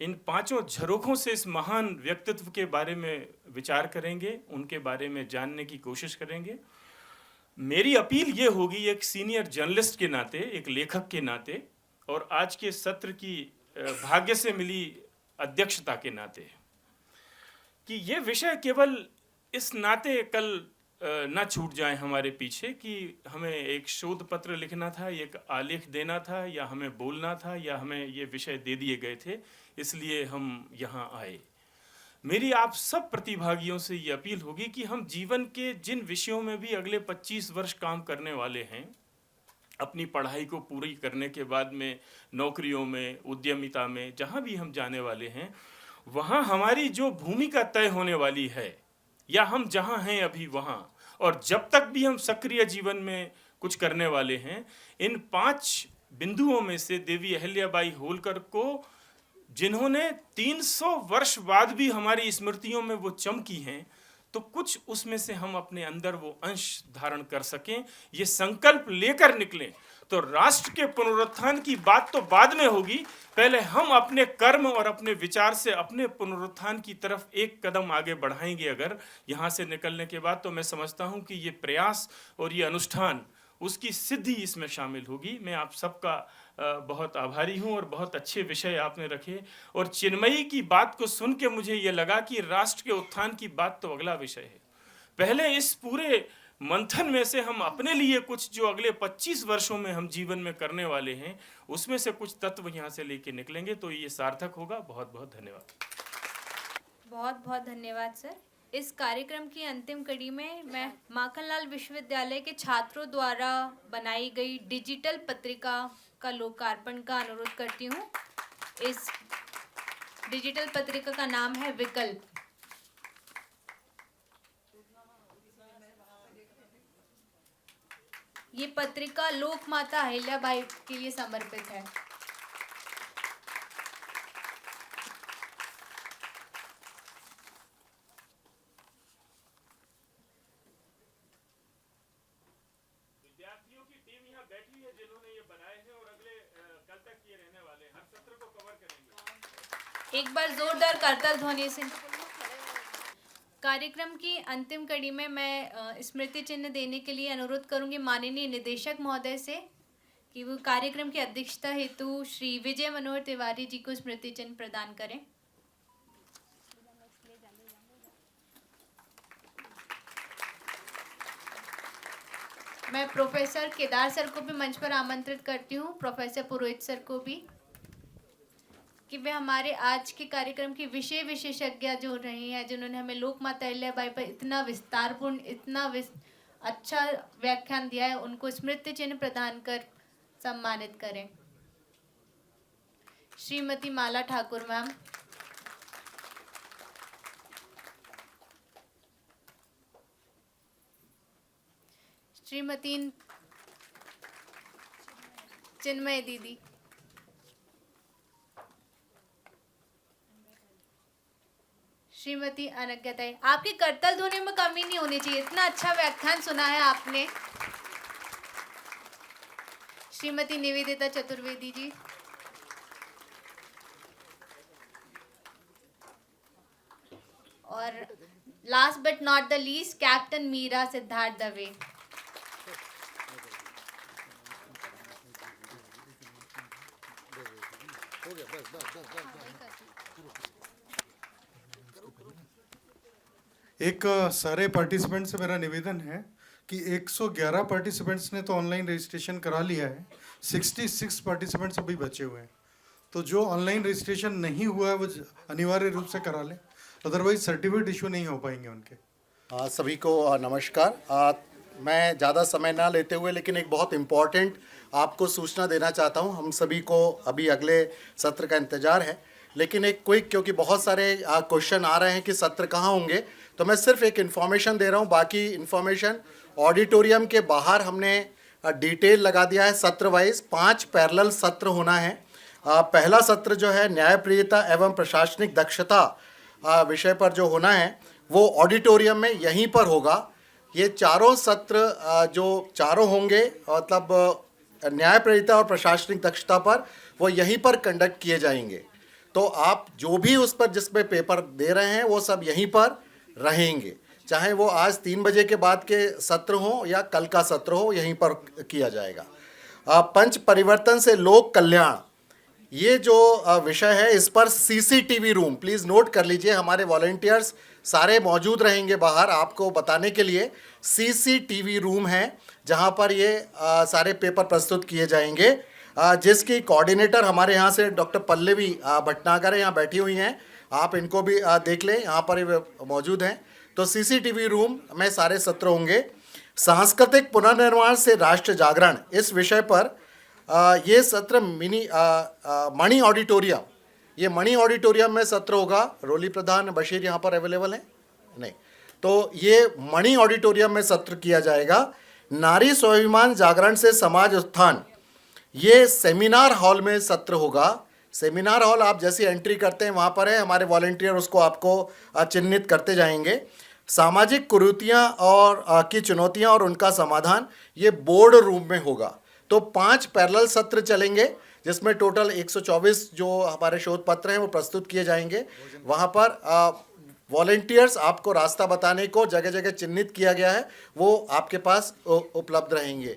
इन 5 झरोखों से इस महान व्यक्तित्व के बारे में विचार करेंगे, उनके बारे में जानने की कोशिश करेंगे। मेरी अपील ये होगी एक सीनियर जर्नलिस्ट के नाते, एक लेखक के नाते और आज के सत्र की भाग्य से मिली अध्यक्षता के नाते कि ये विषय केवल इस नाते कल ना छूट जाए हमारे पीछे कि हमें एक शोध पत्र लिखना था, एक आलेख देना था या हमें बोलना था या हमें ये विषय दे दिए गए थे इसलिए हम यहाँ आए। मेरी आप सब प्रतिभागियों से ये अपील होगी कि हम जीवन के जिन विषयों में भी अगले 25 वर्ष काम करने वाले हैं, अपनी पढ़ाई को पूरी करने के बाद में नौकरियों में, उद्यमिता में, जहाँ भी हम जाने वाले हैं, वहाँ हमारी जो भूमिका तय होने वाली है या हम जहाँ हैं अभी वहाँ, और जब तक भी हम सक्रिय जीवन में कुछ करने वाले हैं, इन 5 बिंदुओं में से देवी अहिल्याबाई होलकर को जिन्होंने 300 वर्ष बाद भी हमारी स्मृतियों में वो चमकी हैं, तो कुछ उसमें से हम अपने अंदर वो अंश धारण कर सकें, ये संकल्प लेकर निकलें। तो राष्ट्र के पुनरुत्थान की बात तो बाद में होगी, पहले हम अपने कर्म और अपने विचार से अपने पुनरुत्थान की तरफ एक कदम आगे बढ़ाएंगे अगर यहाँ से निकलने के बाद, तो मैं समझता हूँ कि ये प्रयास और ये अनुष्ठान उसकी सिद्धि इसमें शामिल होगी। मैं आप सबका बहुत आभारी हूँ और बहुत अच्छे विषय आपने रखे और चिन्मयी की बात को सुन के मुझे ये लगा कि राष्ट्र के उत्थान की बात तो अगला विषय है। पहले इस पूरे मंथन में से हम अपने लिए कुछ जो अगले 25 वर्षों में हम जीवन में करने वाले हैं उसमें से कुछ तत्व यहाँ से लेके निकलेंगे तो ये सार्थक होगा। बहुत बहुत धन्यवाद। बहुत बहुत धन्यवाद सर। इस कार्यक्रम की अंतिम कड़ी में मैं माखनलाल विश्वविद्यालय के छात्रों द्वारा बनाई गई डिजिटल पत्रिका का लोकार्पण का अनुरोध करती हूँ। इस डिजिटल पत्रिका का नाम है विकल्प। ये पत्रिका लोक माता अहिल्याबाई के लिए समर्पित है। विद्यार्थियों की टीम यहाँ बैठी है जिन्होंने ये बनाए हैं और अगले कल तक ये रहने वाले हैं, हर सत्र को कवर करेंगे। एक बार जोरदार करताल ध्वनि से। कार्यक्रम की अंतिम कड़ी में मैं स्मृति चिन्ह देने के लिए अनुरोध करूंगी माननीय निदेशक महोदय से कि वो कार्यक्रम की अध्यक्षता हेतु श्री विजय मनोहर तिवारी जी को स्मृति चिन्ह प्रदान करें। मैं प्रोफेसर केदार सर को भी मंच पर आमंत्रित करती हूँ, प्रोफेसर पुरोहित सर को भी, कि वे हमारे आज के कार्यक्रम की विषय विशेषज्ञ जो रही हैं, जिन्होंने हमें लोक माता अहिल्याबाई पर इतना विस्तारपूर्ण, इतना अच्छा व्याख्यान दिया है, उनको स्मृति चिन्ह प्रदान कर सम्मानित करें। श्रीमती माला ठाकुर मैम, चिन्मय दीदी। श्रीमती अनज्ञाताई, आपके करतल धोने में कमी नहीं होनी चाहिए, इतना अच्छा व्याख्यान सुना है आपने। श्रीमती निवेदिता चतुर्वेदी जी। और last but not the least captain Meera Siddharth Dave. एक सारे पार्टिसिपेंट से मेरा निवेदन है कि 111 पार्टिसिपेंट्स ने तो ऑनलाइन रजिस्ट्रेशन करा लिया है, 66 पार्टिसिपेंट्स अभी बचे हुए हैं। तो जो ऑनलाइन रजिस्ट्रेशन नहीं हुआ है वो अनिवार्य रूप से करा लें, अदरवाइज सर्टिफिकेट इशू नहीं हो पाएंगे उनके। सभी को नमस्कार। मैं ज़्यादा समय ना लेते हुए लेकिन एक बहुत इम्पॉर्टेंट आपको सूचना देना चाहता हूं। हम सभी को अभी अगले सत्र का इंतज़ार है, लेकिन एक क्विक, क्योंकि बहुत सारे क्वेश्चन आ रहे हैं कि सत्र कहाँ होंगे, तो मैं सिर्फ एक इन्फॉर्मेशन दे रहा हूं। बाकी इन्फॉर्मेशन ऑडिटोरियम के बाहर हमने डिटेल लगा दिया है। सत्र वाइज 5 पैरेलल सत्र होना है। पहला सत्र जो है न्यायप्रियता एवं प्रशासनिक दक्षता विषय पर जो होना है वो ऑडिटोरियम में यहीं पर होगा। ये चारों सत्र जो चारों होंगे, मतलब न्यायप्रियता और प्रशासनिक दक्षता पर, वो यहीं पर कंडक्ट किए जाएंगे। तो आप जो भी उस पर जिसमें पेपर दे रहे हैं वो सब यहीं पर रहेंगे, चाहे वो आज 3 बजे के बाद के सत्र हो या कल का सत्र हो, यहीं पर किया जाएगा। पंच परिवर्तन से लोक कल्याण, ये जो विषय है इस पर सीसीटीवी रूम, प्लीज़ नोट कर लीजिए, हमारे वॉलंटियर्स सारे मौजूद रहेंगे बाहर आपको बताने के लिए। सीसीटीवी रूम है जहां पर ये सारे पेपर प्रस्तुत किए जाएंगे, जिसकी कोऑर्डिनेटर हमारे यहाँ से डॉक्टर पल्लवी भटनागर यहाँ बैठी हुई हैं। आप इनको भी देख लें, यहाँ पर ये मौजूद हैं। तो सीसीटीवी रूम में सारे सत्र होंगे। सांस्कृतिक पुनर्निर्माण से राष्ट्र जागरण, इस विषय पर ये सत्र मणि ऑडिटोरियम, ये मणि ऑडिटोरियम में सत्र होगा। रोली प्रधान बशीर यहाँ पर अवेलेबल हैं? नहीं, तो ये मणि ऑडिटोरियम में सत्र किया जाएगा। नारी स्वाभिमान जागरण से समाज उत्थान, ये सेमिनार हॉल में सत्र होगा। सेमिनार हॉल आप जैसी एंट्री करते हैं वहाँ पर है, हमारे वॉलंटियर उसको आपको चिन्हित करते जाएंगे। सामाजिक कुरीतियाँ और की चुनौतियाँ और उनका समाधान, ये बोर्ड रूम में होगा। तो 5 पैरेलल सत्र चलेंगे, जिसमें टोटल 124 जो हमारे शोध पत्र हैं वो प्रस्तुत किए जाएंगे। वहाँ पर वॉलंटियर्स आपको रास्ता बताने को जगह जगह चिन्हित किया गया है, वो आपके पास उपलब्ध रहेंगे।